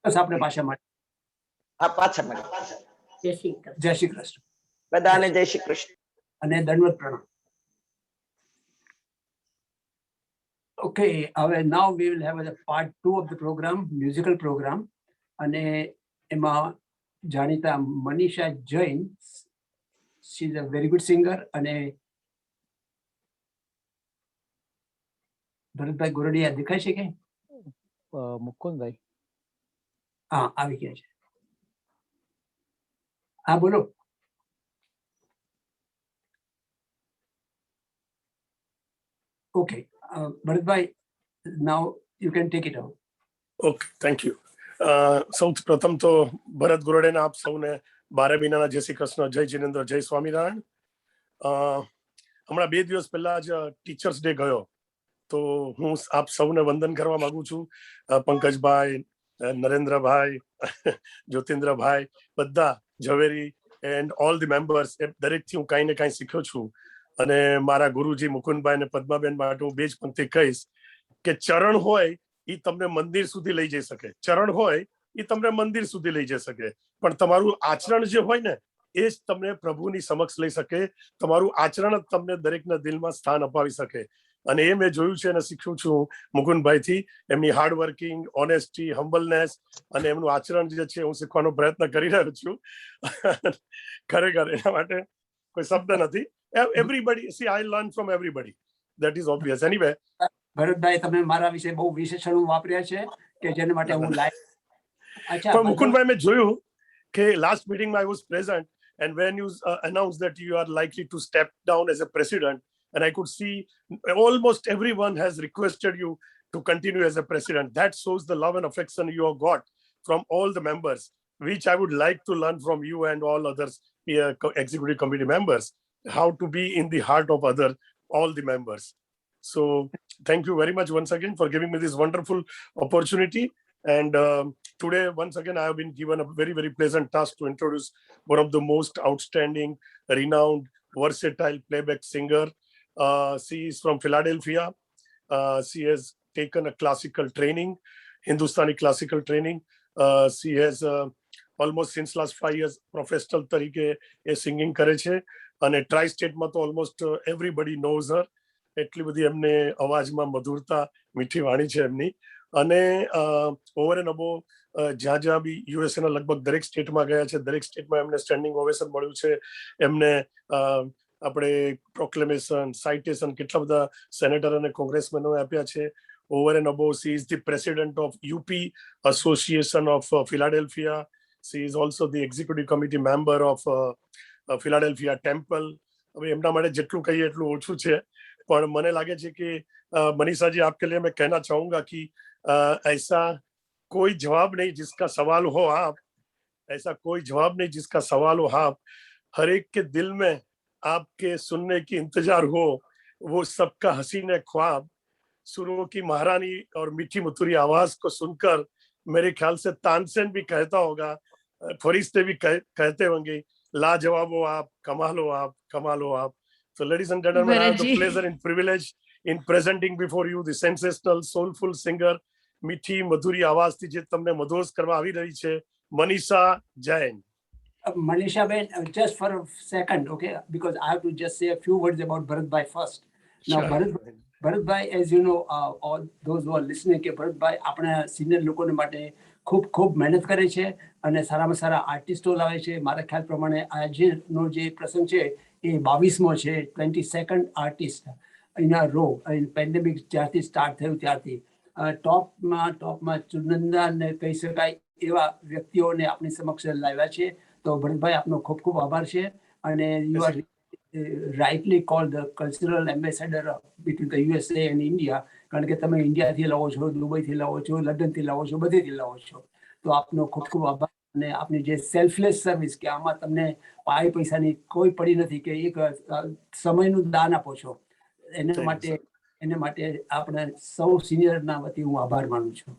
બસ આપણે પાછા મળીએ. હા, પાછા મળે. જય શ્રી કૃષ્ણ બધાને જય શ્રી કૃષ્ણ અને દંડવત પ્રણામ. Okay, now we will have a part 2 of the program, musical program. અને એમાં જાણીતા Manisha Jain, she is a very good singer. અને ભરતભાઈ ગોરડિયા દેખાય છે કે? મુકુંદભાઈ હા, આવી ગયા છે. હા, બોલો. Okay, Bharatbhai, now you can take it out. Okay, thank you. સૌથી પ્રથમ તો ભરત ગોરડેના આપ સૌને 12 મહિનાના જય શ્રી કૃષ્ણ, જય જિનેન્દ્ર, જય સ્વામિનારાયણ. હમણાં 2 દિવસ પહેલા જ ટીચર્સ ડે ગયો, તો હું આપ સૌને વંદન કરવા માંગુ છું. પંકજભાઈ, નરેન્દ્રભાઈ, જ્યોતિન્દ્રભાઈ, બધા ઝવેરી એન્ડ ઓલ ધી મેમ્બર્સ, દરેકથી હું કાંઈ ને કાંઈ શીખ્યો છું. અને મારા ગુરુજી મુકુંદભાઈ અને પદ્માબેન માટે હું 2 જ પંક્તિ કહીશ કે ચરણ હોય એ તમને મંદિર સુધી લઈ જઈ શકે, ચરણ હોય એ તમને મંદિર સુધી લઈ જઈ શકે, પણ તમારું આચરણ જે હોય ને એ જ તમને પ્રભુની સમક્ષ લઈ શકે. તમારું આચરણ જ તમને દરેકના દિલમાં સ્થાન અપાવી શકે. અને એ મેં જોયું છે અને શીખ્યું છું મુકુંદભાઈથી. એમની હાર્ડ વર્કિંગ, ઓનેસ્ટી, હમ્બલનેસ અને એમનું આચરણ જે છે હું શીખવાનો પ્રયત્ન કરી રહ્યો છું. ખરેખર એના માટે કોઈ શબ્દ નથી. Everybody, see, I learn from everybody. That is obvious. Anyway, Bharatbhai, તમે મારા વિશે બહુ વિશેષણો વાપર્યા છે કે જેના માટે હું લાઈક. અચ્છા, પણ મુકુંદભાઈ, મેં જોયું કે લાસ્ટ મીટિંગમાં I was present and when you announced that you are likely to step down as a president, and I could see almost everyone has requested you to continue as a president. That shows the love and affection you have got from all the members, which I would like to learn from you and all others executive committee members, how to be in the heart of all the members. So thank you very much once again for giving me this wonderful opportunity. And today, once again, I have been given a very, very pleasant task to introduce one of the most outstanding, renowned, versatile playback singer. She is from Philadelphia. She has taken a classical training, Hindustani classical training. She has almost since last 5 years professional તરીકે એ singing કરે છે અને try સ્ટેટમાં તો almost everybody nose હર. એટલી બધી એમને અવાજમાં મધુરતા, મીઠી વાણી છે એમની. અને ઓવર એન્ડ અબો જ્યાં જ્યાં બી યુએસએના લગભગ દરેક સ્ટેટમાં ગયા છે, દરેક સ્ટેટમાં એમને સ્ટેન્ડિંગ ઓવેશન મળ્યું છે. એમને આપણે પ્રોક્લેમેશન, સાઇટેશન કેટલા બધા સેનેટર અને કોંગ્રેસમેનોએ આપ્યા છે. Over and above, she is the president of UP Association of Philadelphia. She is also the executive committee member of Philadelphia Temple. હવે એમના માટે જેટલું કહીએ એટલું ઓછું છે, પણ મને લાગે છે કે मनीषा जी, आपके लिए मैं कहना चाहूंगा कि ऐसा कोई जवाब नहीं जिसका सवाल हो आप, ऐसा कोई जवाब नहीं जिसका सवाल हो आप, हर एक के दिल में आपके सुनने की इंतजार हो, वो सबका हसीन ख्वाब, सुरों की महारानी और मीठी मधुरी आवाज को सुनकर मेरे ख्याल से तानसेन भी कहता होगा, फरिश्ते भी कहते होंगे, लाजवाब हो आप, कमाल हो आप, कमाल हो आप. So ladies and gentlemen, I have the pleasure and privilege in presenting before you the sensational, soulful singer, મીઠી મધુરી આવાજથી જે તમને મધોસ કરવા આવી રહી છે, Manisha Jain. Manisha Ben, just for a second, okay, because I have to just say a few words about Bharatbhai first. Now, Sure. Bharatbhai, as you know, all those who are listening, કે Bharatbhai આપણા senior લોકોને માટે ખૂબ મહેનત કરે છે અને સારામાં સારા આર્ટિસ્ટો લાવે છે. મારા ખ્યાલ પ્રમાણે આજનો જે પ્રસંગ છે એ 22મો છે, 22nd artist in a row. Pandemic જ્યારથી સ્ટાર્ટ થયું ત્યારથી ટોપમાં ચુનંદાને કહી શકાય એવા વ્યક્તિઓને આપણી સમક્ષ લાવ્યા છે. તો ભરતભાઈ, આપનો ખૂબ આભાર છે. અને you are rightly called the cultural ambassador between the USA and India, કારણ કે તમે ઇન્ડિયાથી લાવો છો, દુબઈથી લાવો છો, લંડનથી લાવો છો, બધેથી લાવો છો. તો આપનો ખૂબ આભાર. અને આપની જે સેલ્ફલેસ સર્વિસ, કે આમાં તમને પાઈ પૈસાની કોઈ પડી નથી, કે એક સમયનું દાન આપો છો, એને માટે આપણે સૌ સિનિયરના વતી હું આભાર માનું છું.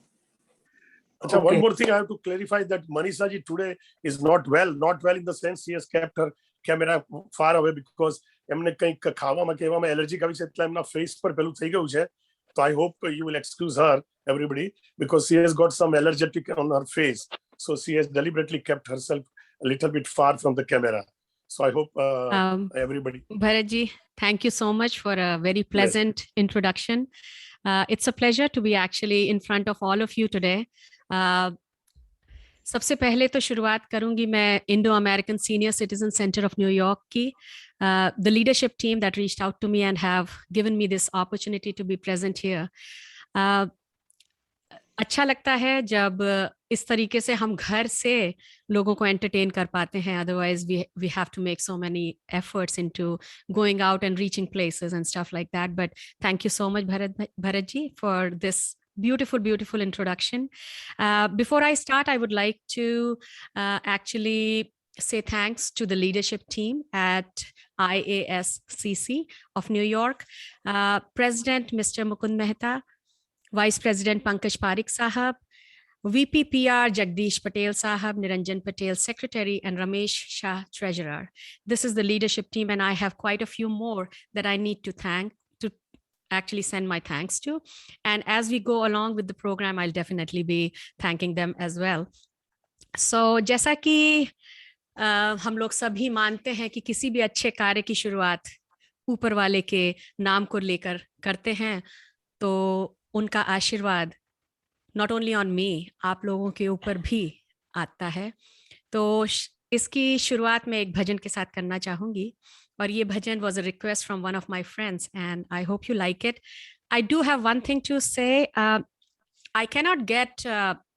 Achha, one more thing I have to clarify, that Manisha ji today is not well in the sense she has kept her camera far away because એમને કંઈક ખાવામાં કે એવામાં એલર્જી આવી છે, એટલે એમના ફેસ પર પેલું થઈ ગયું છે. So I hope you will excuse her, everybody, because she has got some allergic on her face. So she has deliberately kept herself a little bit far from the camera. So I hope everybody. Bharatji, thank you so much for a very pleasant introduction. It's a pleasure to be actually in front of all of you today. सबसे पहले तो शुरुआत करूंगी मैं Indo American senior citizen centre of New York की the leadership team that reached out to me and have given me this opportunity to be present here. अच्छा लगता है जब इस तरीके से हम घर से लोगों को एंटरटेन कर पाते हैं. Otherwise we have to make so many efforts into going out and reaching places and stuff like that. But thank you so much, Bharatji, for this beautiful introduction. Before I start, I would like to actually say thanks to the leadership team at IASCC of New York, President Mr. Mukund Mehta, Vice President Pankaj Parikh Sahab, VP PR Jagdish Patel Sahab, Niranjan Patel Secretary, and Ramesh Shah Treasurer. This is the leadership team, and I have quite a few more that I need to thank, to actually send my thanks to. And as we go along with the program, I'll definitely be thanking them as well. So जैसा कि हम लोग सभी मानते हैं कि किसी भी अच्छे कार्य की शुरुआत ऊपर वाले के नाम को लेकर करते हैं, तो उनका आशीर्वाद not only on me, आप लोगों के ऊपर भी आता है. तो इसकी शुरुआत मैं एक भजन के साथ करना चाहूंगी, और ये भजन was a request from one of my friends and I hope you like it. I do have one thing to say. I cannot get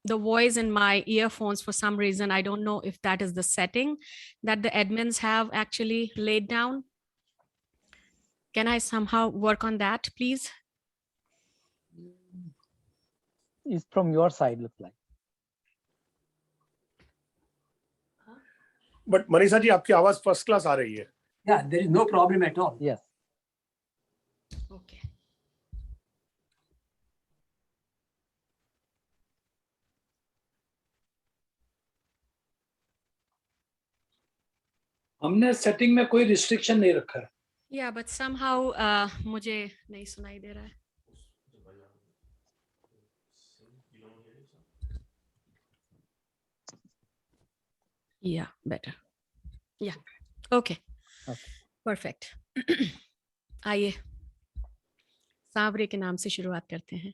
the voice in my earphones for some reason. I don't know if that is the setting that the admins have actually laid down. Can I somehow work on that, please? Is from your side, looks like. But Manisha ji, आपकी आवाज first class आ रही है. Yeah, there is no problem at all. Yes. Okay. हमने setting में कोई restriction नहीं रखा है. Yeah, but somehow मुझे नहीं सुनाई दे रहा है. Yeah, better. Yeah. Okay. Perfect. आइए सांवरे के नाम से शुरुआत करते हैं.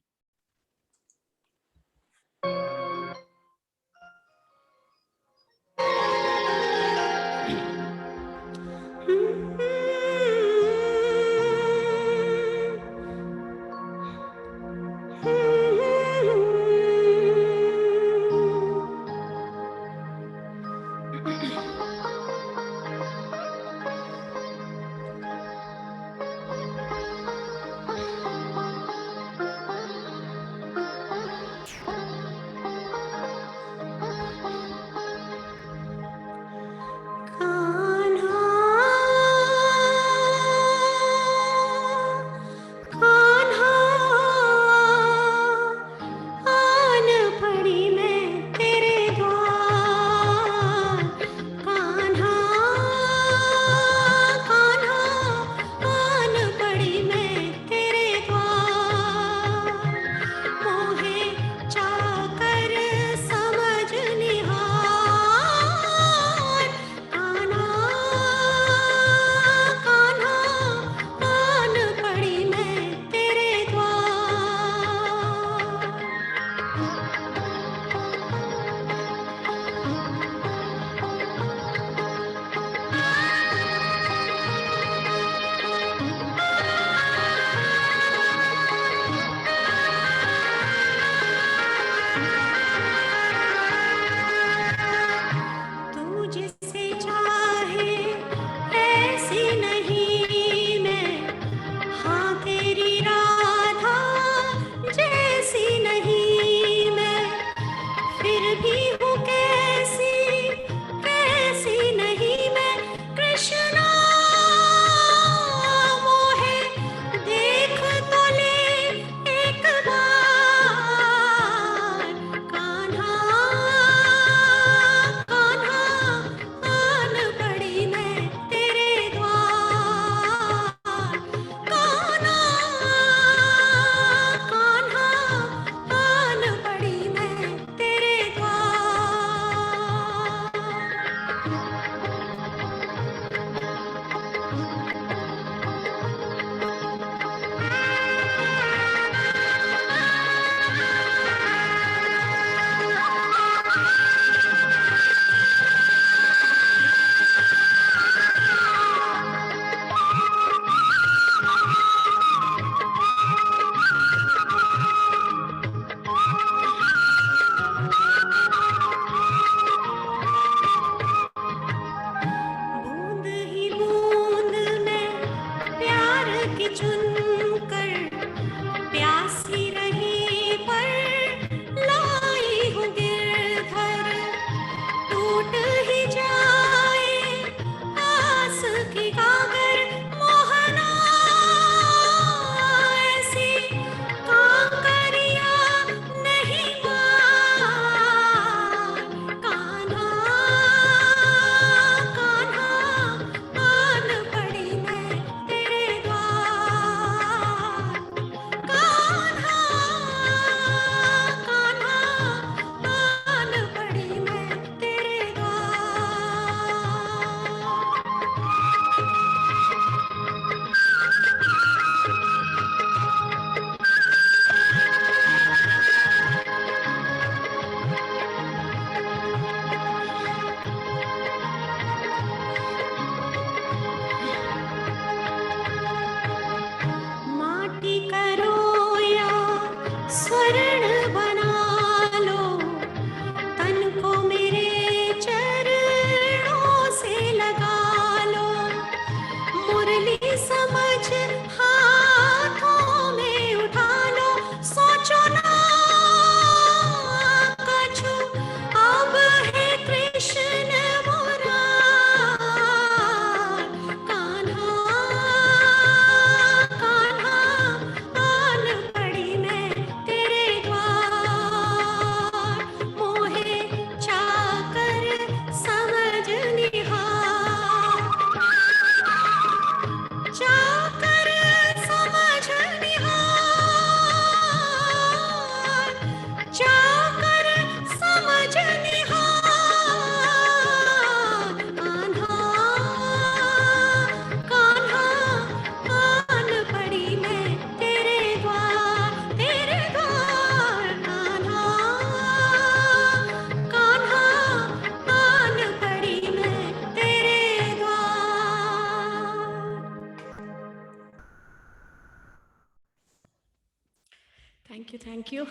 you.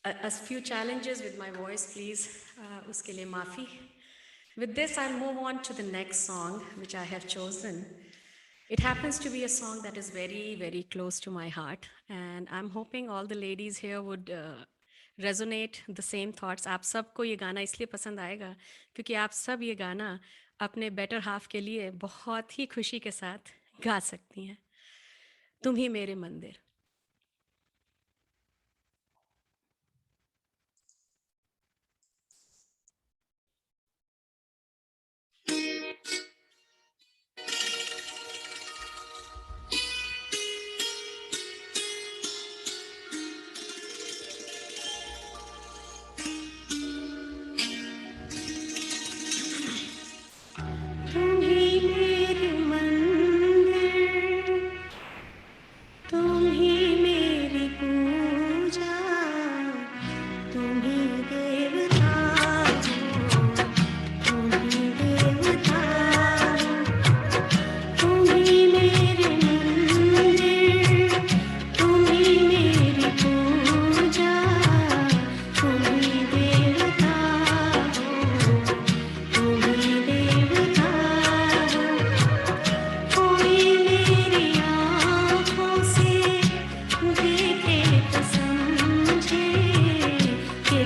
A few challenges with my voice, please. Uske liye maafi. With this, I'll move on to the next song, which I have chosen. It happens to be a song that is very, very close to my heart. And I'm hoping all the ladies here would resonate the same thoughts. आप सबको ये गाना इसलिए पसंद आएगा क्योंकि आप सब ये गाना अपने बेटर हाफ के लिए बहुत ही खुशी के साथ गा सकती हैं. तुम ही मेरे मंदिर. तुम ही मेरे मंदिर, तुम ही मेरी पूजा, तुम ही देवता हो, तुम ही देवता हो. तुम ही मेरे मंदिर, तुम ही मेरी पूजा, तुम ही देवता हो, तुम ही देवता हो. कोई मेरी आँखों से देखे तो समझे कि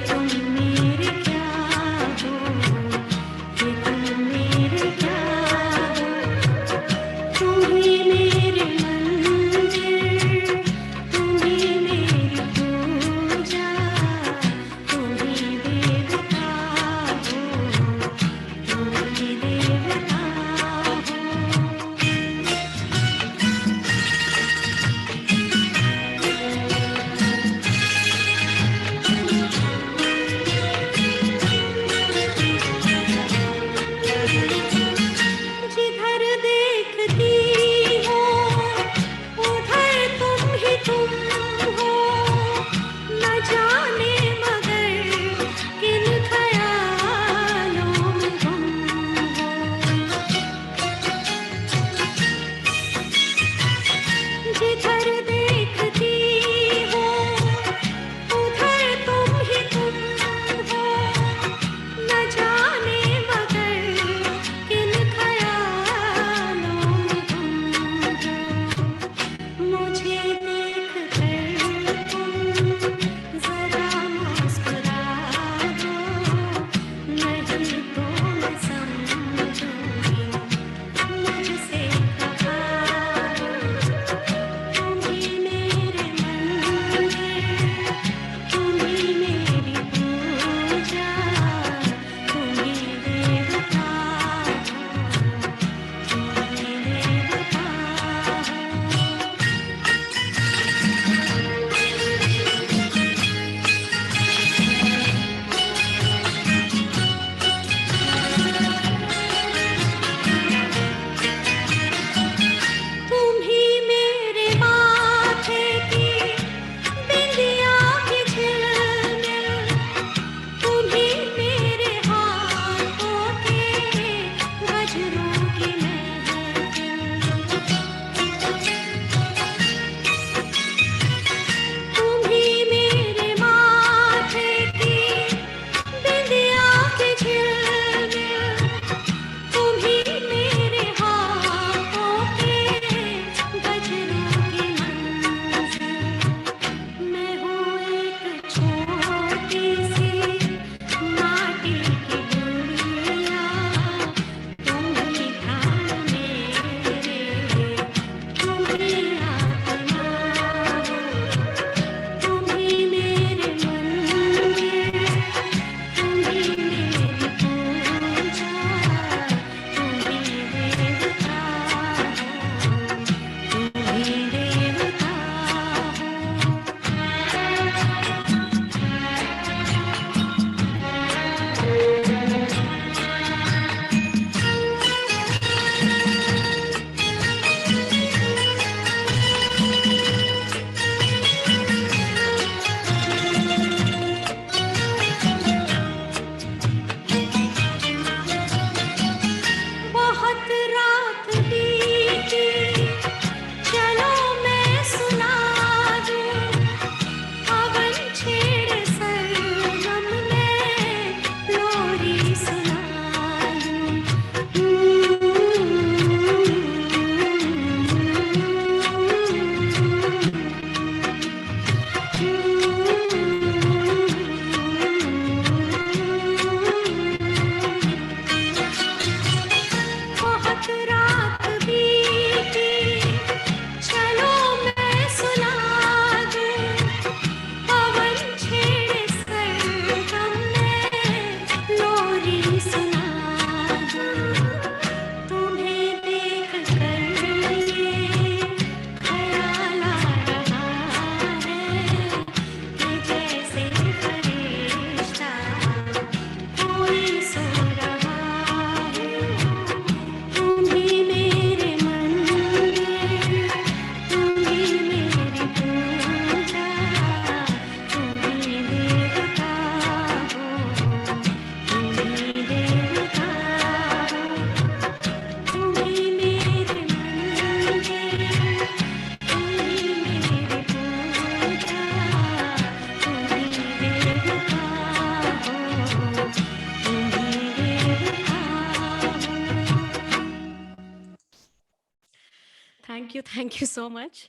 thank you so much.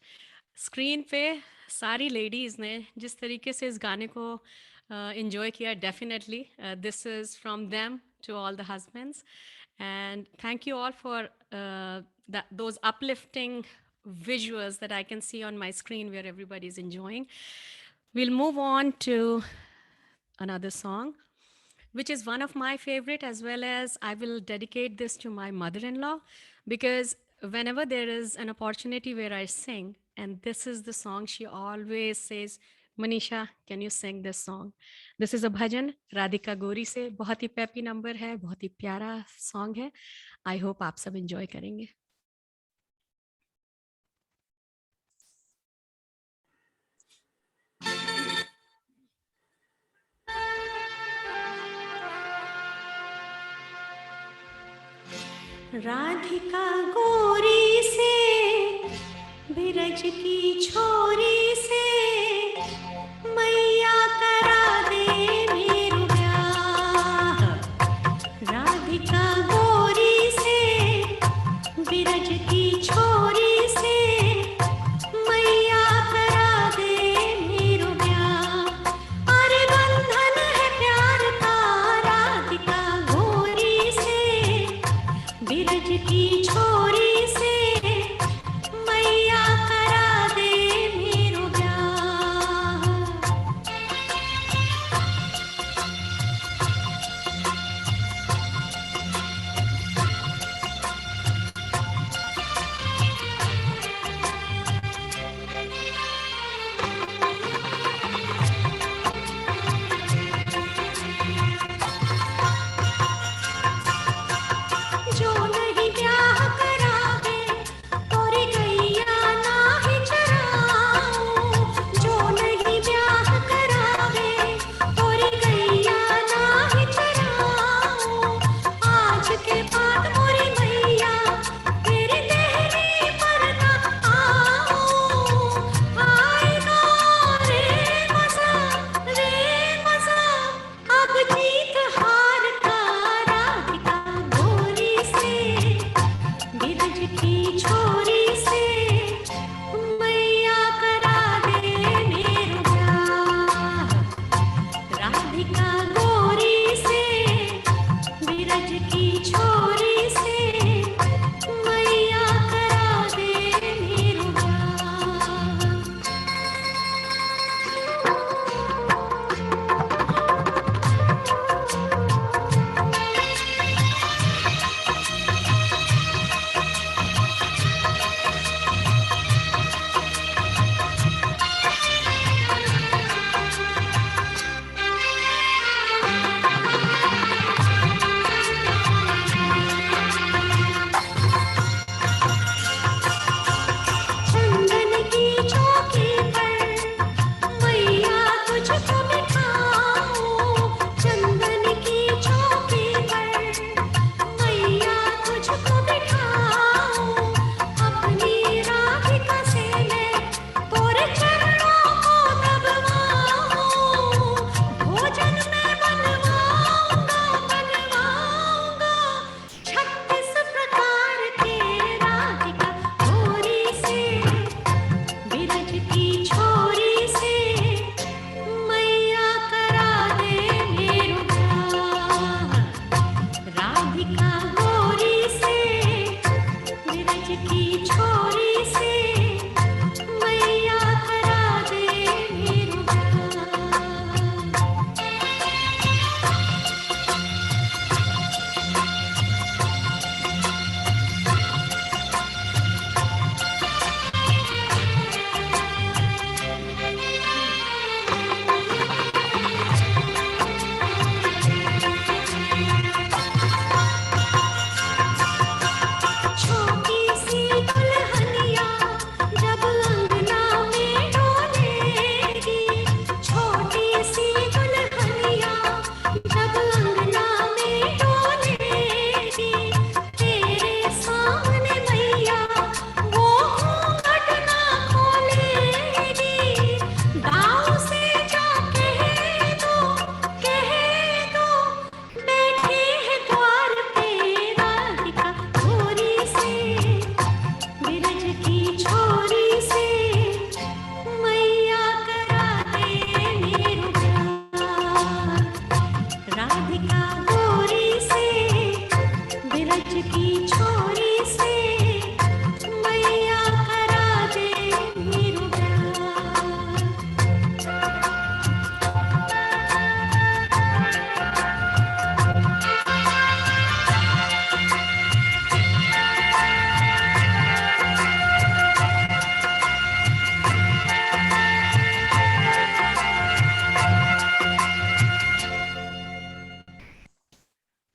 Screen पे सारी लेडीज़ ने जिस तरीके से इस गाने को एंजॉय किया, definitely this is from them to all the husbands, and thank you all for those uplifting visuals that I can see on my screen where everybody is enjoying. We'll move on to another song, which is one of my favorite, as well as I will dedicate this to my mother-in-law, because whenever there is an opportunity where I sing, and this is the song, she always says, Manisha, can you sing this song? This is a bhajan Radhika Gori से, बहुत ही peppy number है, बहुत ही प्यारा song है. I hope आप सब enjoy करेंगे. राधिका गोरी से बिरज की छोरी से मैया करा दे मेरू ब्याह। राधिका गोरी से बिरज की छोरी से मैया करा दे मेरू ब्याह। अरे बंधन है प्यार का राधिका गोरी से बिरज की छोरी से मैया करा दे मेरू ब्याह। जो नहीं ब्याह करावे तोरी गैया नाही चराऊं। जो नहीं ब्याह करावे तोरी गैया नाही चराऊं। आज के बाद मोरी मैया तेरी देहरी पर ना आऊं। आएगा रे मजा अब जीत हार का राधिका गोरी से बिरज की छोरी से मैया करा दे मेरू ब्याह। राधिका गोरी से बिरज की छोरी से मैया करा दे मेरू ब्याह।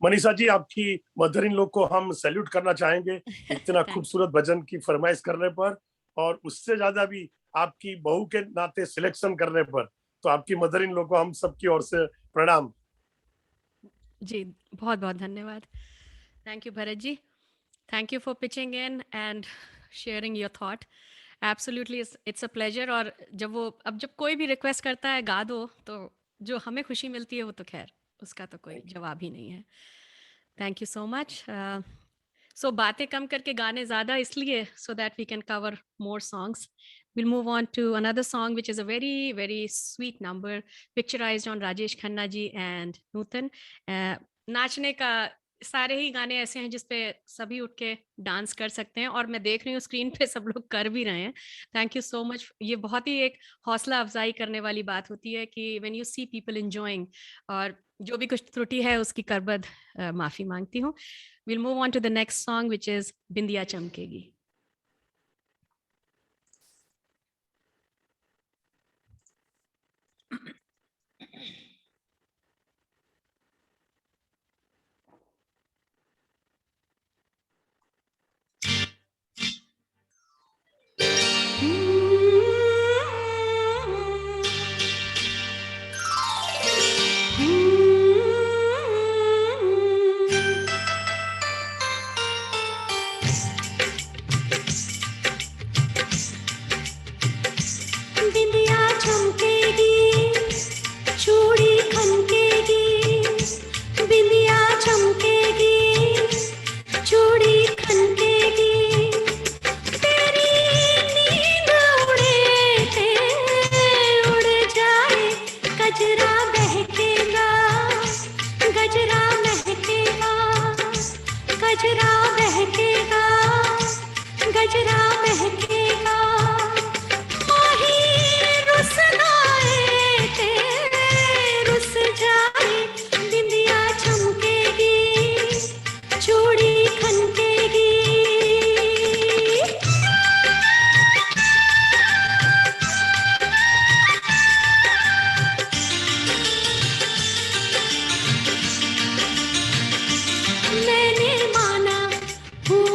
मनीषा जी, आपकी मदर इन लोग को हम सैल्यूट करना चाहेंगे इतना Thank खूबसूरत भजन की फरमाइश करने पर, और उससे ज्यादा भी आपकी बहू के नाते सिलेक्शन करने पर। तो आपकी मदर इन लोग को हम सबकी ओर से प्रणाम। जी, बहुत बहुत धन्यवाद। Thank you Bharat ji, thank you for pitching in and sharing your thought. Absolutely it's a pleasure. और जब कोई भी रिक्वेस्ट करता है गा दो, तो जो हमें खुशी मिलती है वो तो खैर उसका तो कोई जवाब ही नहीं है। Thank you so much. So बातें कम करके गाने ज़्यादा, इसलिए so that we can cover more songs. We'll move on to another song, which is a very, very sweet number, picturized on Rajesh Khanna ji and Nutan. नाचने का सारे ही गाने ऐसे हैं जिसपे सभी उठ के डांस कर सकते हैं, और मैं देख रही हूँ स्क्रीन पे सब लोग कर भी रहे हैं। Thank you so much. ये बहुत ही एक हौसला अफजाई करने वाली बात होती है कि when you see people enjoying, और जो भी कुछ त्रुटि है उसकी करबद माफी मांगती हूँ। We'll move on to the next song, which is Bindiya Chamkegi. बिंदिया चमकेगी, चूड़ी खनकेगी, बिंदिया चमकेगी, चूड़ी खनकेगी, तेरी नींद उड़े ते उड़ जाए, गजरा बहकेगा, गजरा महकेगा, गजरा बहकेगा, गजरा महकेगा, रुस जाए, बिंदिया चमकेगी, चूड़ी खनकेगी। मैंने माना हुआ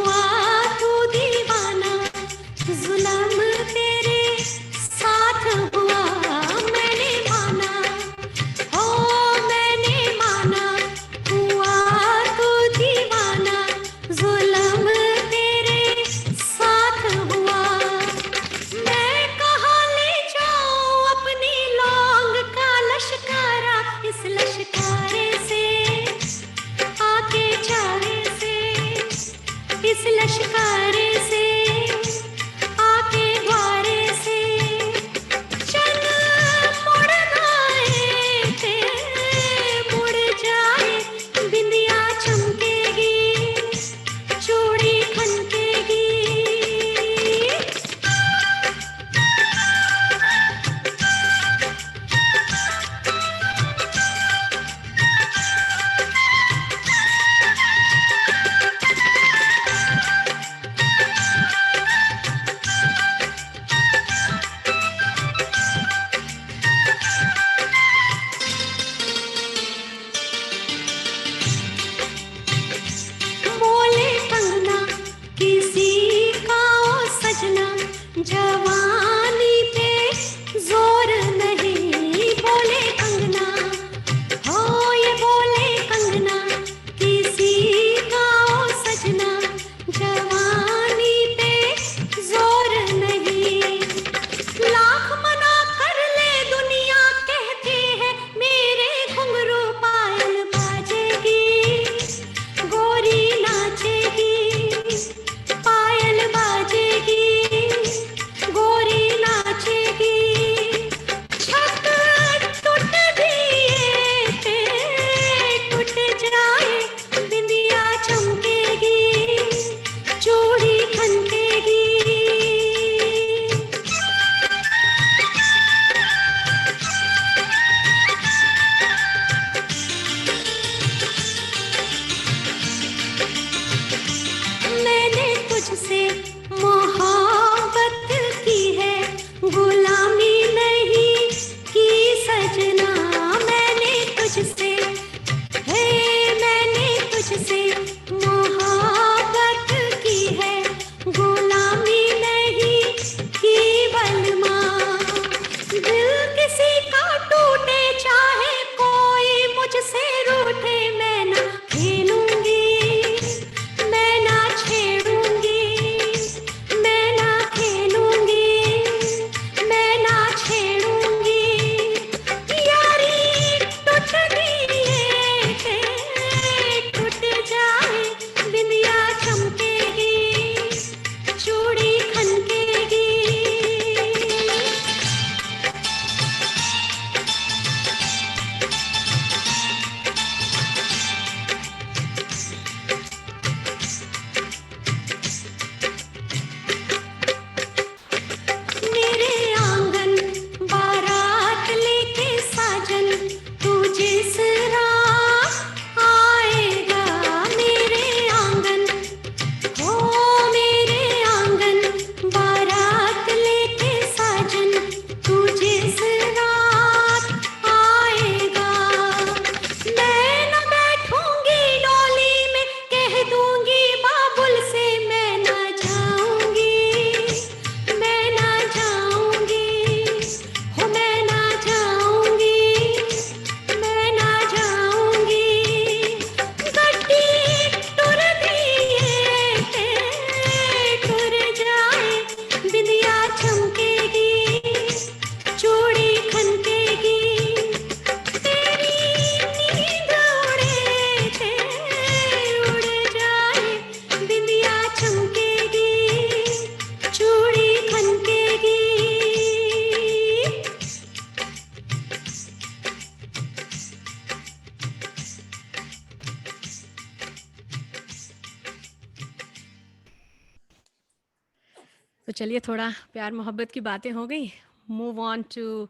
तो चलिए थोड़ा प्यार मोहब्बत की बातें हो गई, मूव ऑन टू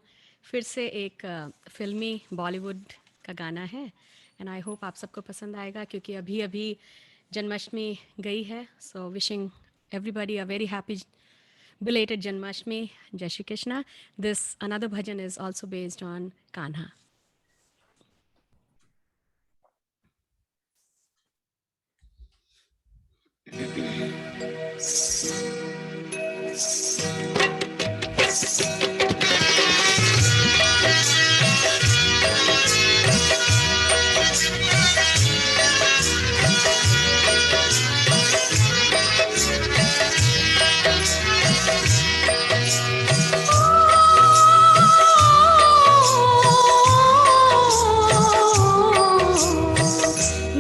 फिर से एक फिल्मी बॉलीवुड का गाना है एंड आई होप आप सबको पसंद आएगा क्योंकि अभी अभी जन्माष्टमी गई है. So wishing everybody a very happy belated Janmashtami. Jai Shri Krishna. This another bhajan is also based on Kanha.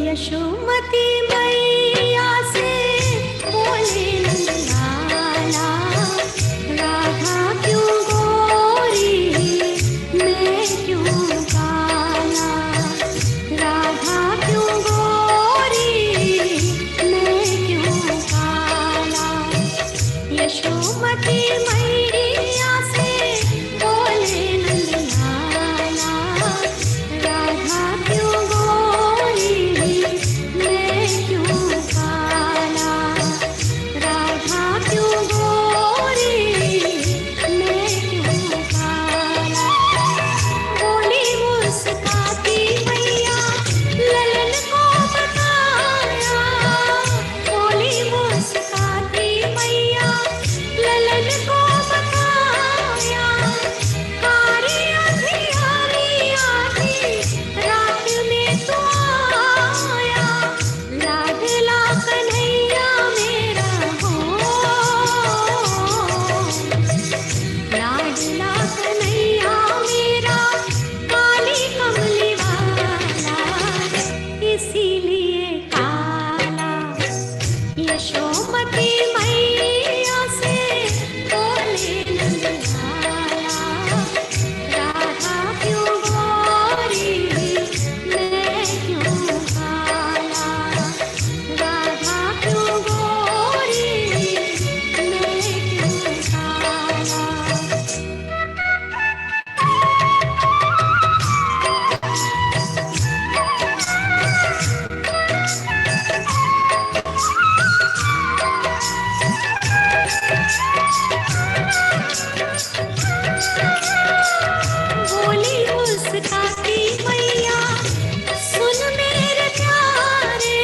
Yashomati मैया से बोले नंदलाला, राधा क्यों गोरी मैं क्यों काला, राधा क्यों गोरी मैं क्यों काला. यशोमती मैया से बोले नंदलाला, राधा क्यों गोरी मैं क्यों काला, राधा क्यों गोरी मैं क्यों काला. बोली मुस्काती मैया ललन को बताया, बोली मुस्काती मैया ललन को बताया. कारी अंधियारी आधी रात में तू आया, लाडला कन्हैया मेरा हो, लाडला कन्हैया मेरा काली कमली वाला, इसीलिए काला. यशोमती मैया से बोले नंदलाला, राधा क्यों गोरी मैं क्यों काला, राधा क्यों गोरी मैं क्यों काला. बोली मुस्काती मैया सुन मेरे प्यारे,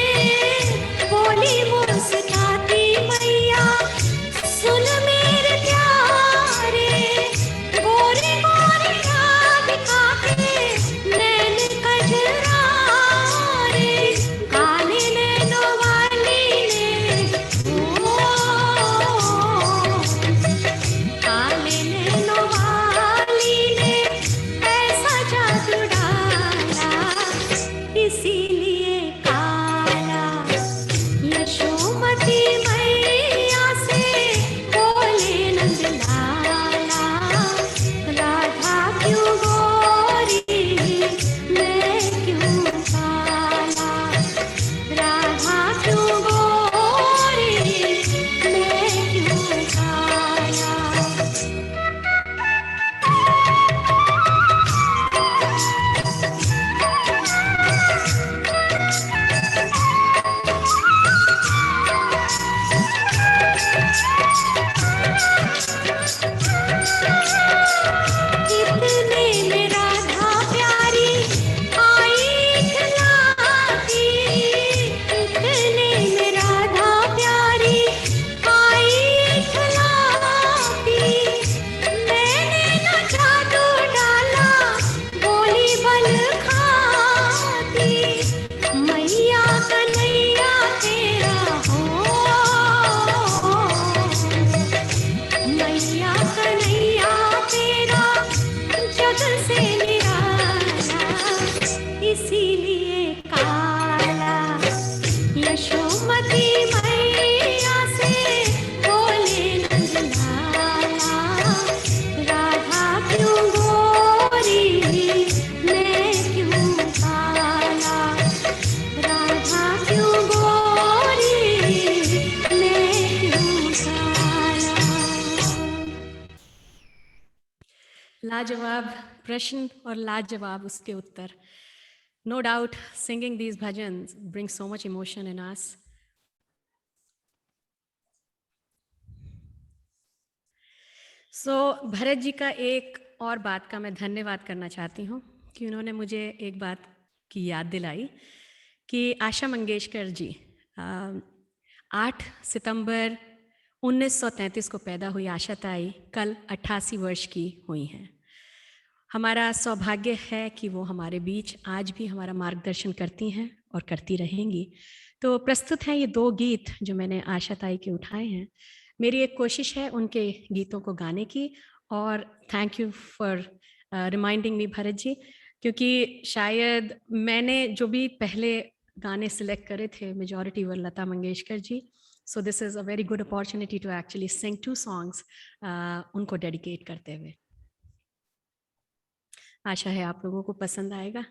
बोली मुस्काती मैया सुन मेरे प्यारे. गोरे गोरे याद खाके नैन कजरारे, काले नैनों वाली ने ओ, काले नैनों वाली ने ऐसा जादू डाला, इसीलिए काला. यशोमती मैया से बोले नंदलाला, राधा क्यों गोरी मैं क्यों काला, राधा क्यों गोरी मैं क्यों काला. इतने में राधा प्यारी आई खिलाती, इतने में राधा प्यारी आई खिलाती. मैंने न जादू डाला बोली बल खाती, मैया कन्हैया तेरा हो, मैया कन्हैया तेरा जग से निराला, इसीलिए काला. यशोमती मैया से बोले नंदलाला, राधा क्यों गोरी मैं क्यों काला, राधा क्यों गोरी लाजवाब प्रश्न और लाजवाब उसके उत्तर. No doubt, singing these bhajans brings so much emotion in us. So, Bharat ji का एक और बात का मैं धन्यवाद करना चाहती हूँ कि उन्होंने मुझे एक बात की याद दिलाई कि आशा मंगेशकर जी 8 सितंबर 1933 को पैदा हुई आशा ताई कल 88 वर्ष की हुई हैं. हमारा सौभाग्य है कि वो हमारे बीच आज भी हमारा मार्गदर्शन करती हैं और करती रहेंगी. तो प्रस्तुत हैं ये 2 गीत जो मैंने आशा ताई के उठाए हैं. मेरी एक कोशिश है उनके गीतों को गाने की. और thank you for reminding me Bharat ji, क्योंकि शायद मैंने जो भी पहले गाने सिलेक्ट करे थे majority were Lata Mangeshkar ji. So this is a very good opportunity to actually sing 2 songs उनको डेडिकेट करते हुए. आशा है आप लोगों को पसंद आएगा.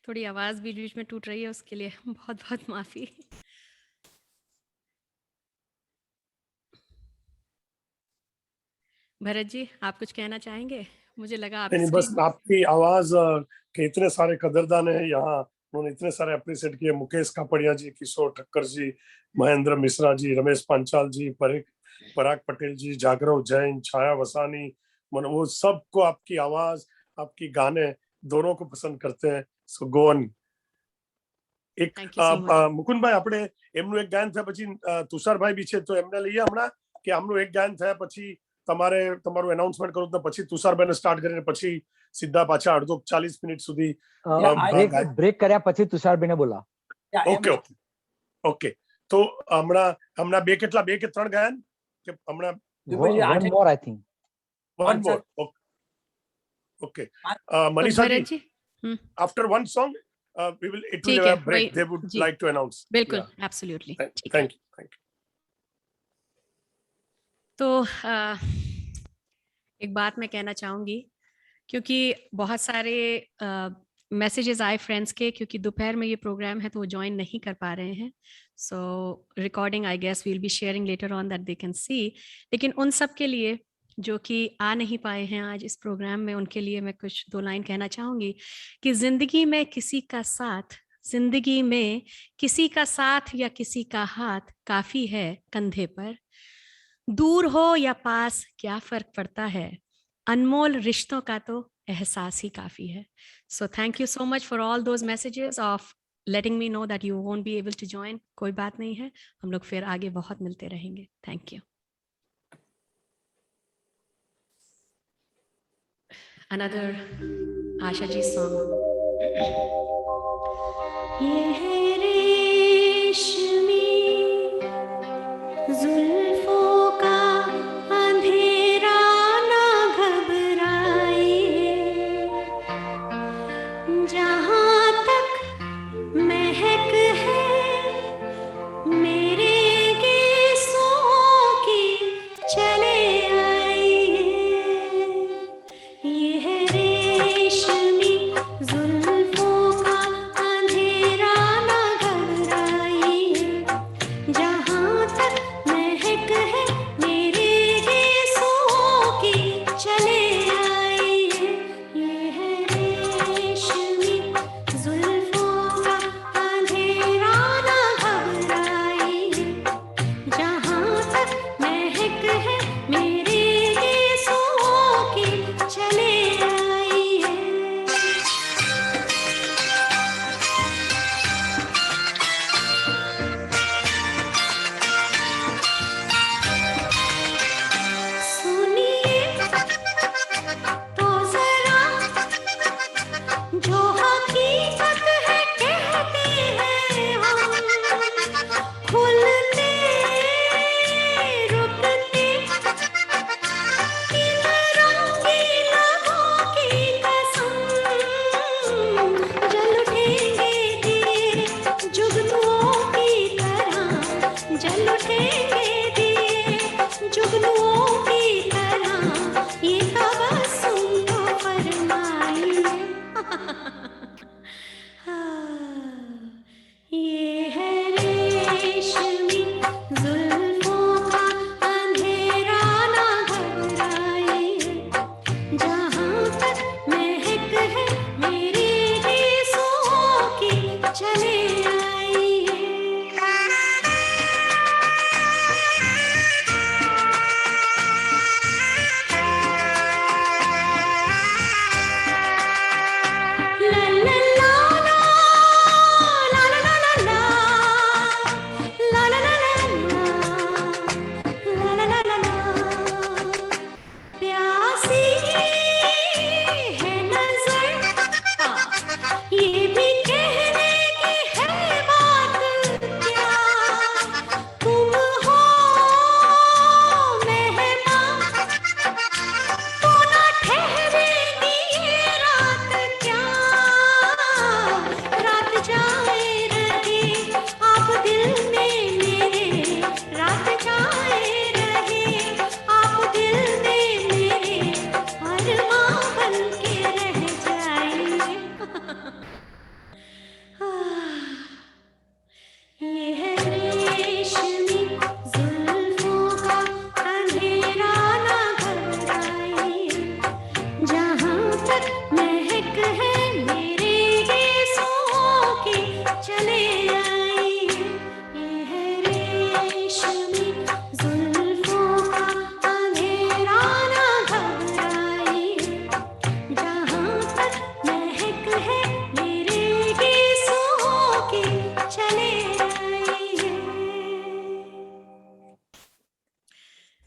थोड़ी आवाज बीच बीच में टूट रही है, उसके लिए बहुत बहुत माफी। भरत जी, आप कुछ कहना चाहेंगे? मुझे लगा आप नहीं, बस स्क्रीन आपकी आवाज के इतने सारे कदरदान है यहाँ, उन्होंने इतने सारे अप्रिशिएट किए, मुकेश कापड़िया जी, किशोर ठक्कर जी, महेंद्र मिश्रा जी, रमेश पांचाल जी, पराग पटेल जी, जागरव जैन, छाया वसानी, वो सबको आपकी आवाज, आपकी गाने दोनों को पसंद करते हैं। सो गो ऑन। એક Thank you so much. Mukundbhai, આપણે એમનું એક ગાયન થયા પછી તુષારભાઈ બી છે, તો એમને લઈએ હમણાં, કે આમનું એક ગાયન થયા પછી તમારે તમારું એનાઉન્સમેન્ટ કરું તો પછી તુષારભાઈને સ્ટાર્ટ કરીને પછી સીધા પાછા અડધો 40 મિનિટ સુધી બ્રેક કર્યા પછી તુષારભાઈને બોલા. Okay okay okay. તો હમણાં બે કે ત્રણ ગાયન કે હમણાં One more, I think. one more. Okay. Manisha Bharat ji, ji, after one song it will ठीक have है, a break. वही- They would जी। like to announce. बिल्कुल, Yeah. एब्सोल्युटली। Thank you. तो एक बात मैं कहना चाहूंगी, क्योंकि बहुत सारे मैसेजेस आए फ्रेंड्स के, क्योंकि दोपहर में ये प्रोग्राम है तो वो ज्वाइन नहीं कर पा रहे हैं। So recording I guess we'll be sharing later on that they can see. लेकिन उन सब के लिए जो कि आ नहीं पाए हैं आज इस प्रोग्राम में, उनके लिए मैं कुछ 2 लाइन कहना चाहूंगी कि जिंदगी में किसी का साथ या किसी का हाथ काफी है कंधे पर। दूर हो या पास क्या फर्क पड़ता है, अनमोल रिश्तों का तो एहसास ही काफी है। So thank you so much for all those messages of letting me know that you won't be able to join. कोई बात नहीं है, हम लोग फिर आगे बहुत मिलते रहेंगे। Thank you. Another Asha ji song. ये है रेशमी जुल्फों का अंधेरा, ना घबराइए, जहाँ तक महक है मेरे गीसों की, चले आइए। ये है रेशमी जुल्फों का अंधेरा, ना घबराइए,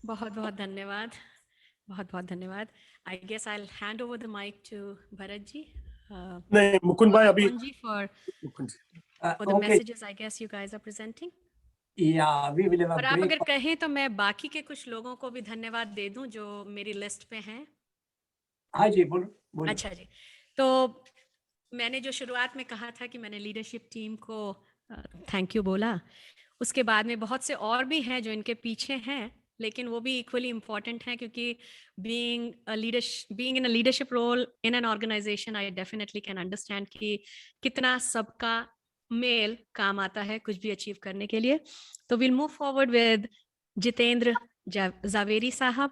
बहुत बहुत धन्यवाद, बहुत बहुत धन्यवाद. I guess I'll hand over the mic to Bharat ji. नहीं मुकुंद भाई अभी Mokunji for Mukund ji the Okay, messages I guess you guys are presenting. yeah, we will have और a आप break. अगर कहें तो मैं बाकी के कुछ लोगों को भी धन्यवाद दे दूं जो मेरी लिस्ट पे हैं. हाँ जी, बोलो बोलो. अच्छा जी, तो मैंने जो शुरुआत में कहा था कि मैंने लीडरशिप टीम को थैंक यू बोला, उसके बाद में बहुत से और भी हैं जो इनके पीछे हैं, लेकिन वो भी इक्वली इम्पॉर्टेंट हैं क्योंकि being in a leadership role in an organization, I definitely can understand कि कितना सबका मेल काम आता है कुछ भी अचीव करने के लिए. तो we'll move forward with Jitendra Zaveri साहब,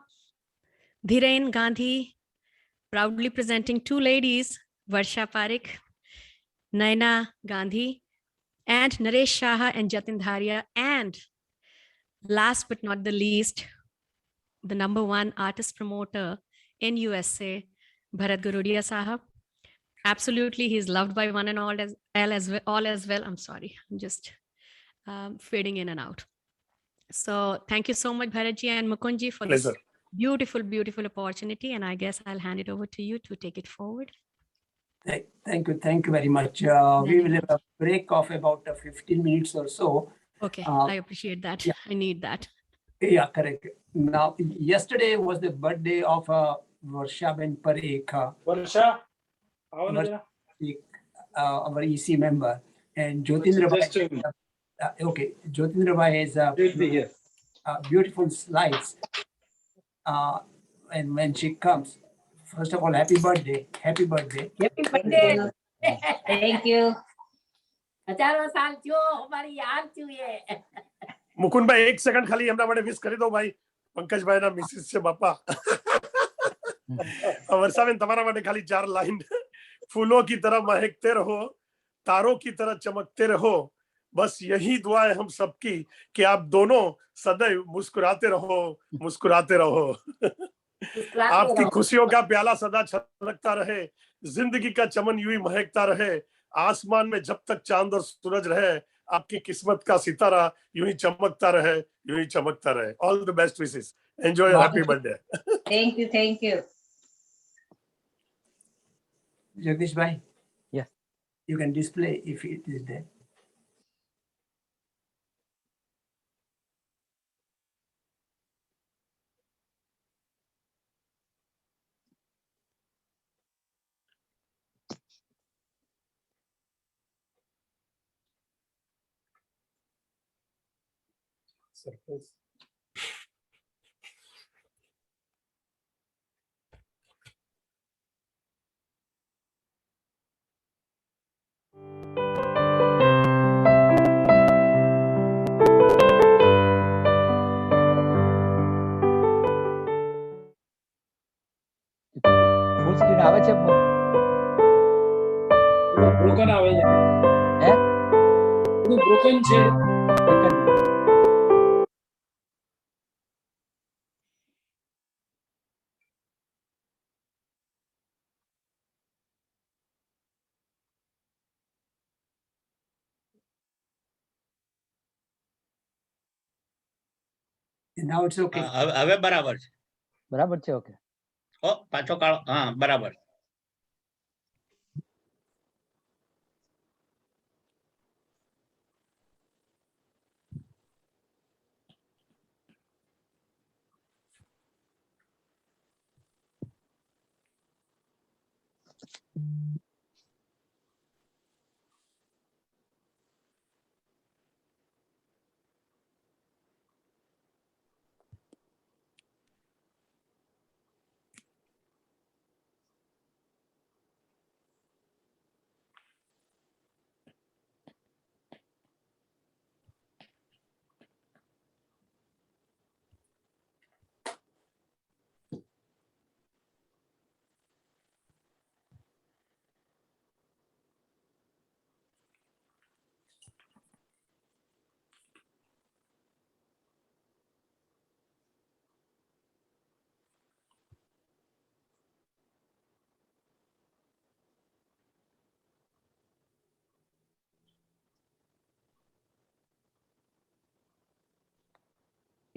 Dhiren Gandhi, proudly presenting two ladies, Varsha Parekh, Naina Gandhi, and Naresh Shah and Jatin Dharia, and last but not the least, the number one artist promoter in USA, Bharat Garudia Sahab. Absolutely, he's loved by one and all as well. I'm sorry, I'm just fading in and out. So thank you so much, Bharatji and Mukundji, for this Pleasure. beautiful opportunity. And I guess I'll hand it over to you to take it forward. Thank you very much. We will have a break of about 15 minutes or so. Okay, I appreciate that. yeah. I need that. Yeah, correct. Now, yesterday was the birthday of Varsha Ben Parekh, वर्षा आओ ना Varsha जरा. our EC member, and Jyotindra Just a Bhai. minute. Okay, Jyotindra Bhai has He'll be here. beautiful slides. And when she comes, first of all, happy birthday. Happy birthday. Happy birthday. Thank you. हजारों साल जो हमारी याद जो है. मुकुंद भाई एक second खाली हमरा માટે વિશ કરી દો ભાઈ પંકજ ભાઈના મિસિસ છે બાપા. વર્ષાબેન તમારા માટે ખાલી 4 લાઈન. फूलों की तरह महकते रहो, तारों की तरह चमकते रहो, बस यही दुआ है हम सबकी कि आप दोनों सदैव मुस्कुराते रहो, मुस्कुराते रहो. आपकी खुशियों का प्याला सदा छलकता रहे, जिंदगी का चमन यूं ही महकता रहे, आसमान में जब तक चांद और सूरज रहे, आपकी किस्मत का सितारा यूं ही चमकता रहे, यूं ही चमकता रहे. All the best wishes. Enjoy your happy birthday. Thank you. Thank you. Jagdish Bhai? Yes. You can display if it is there. Surprise. Full screen આવે છે Broken આવે છે. હે થોડું broken છે. એક જ મિનિટ. Now it's okay. હવે બરાબર છે. બરાબર છે ઓકે. ઓ પાછો કાળો હા બરાબર.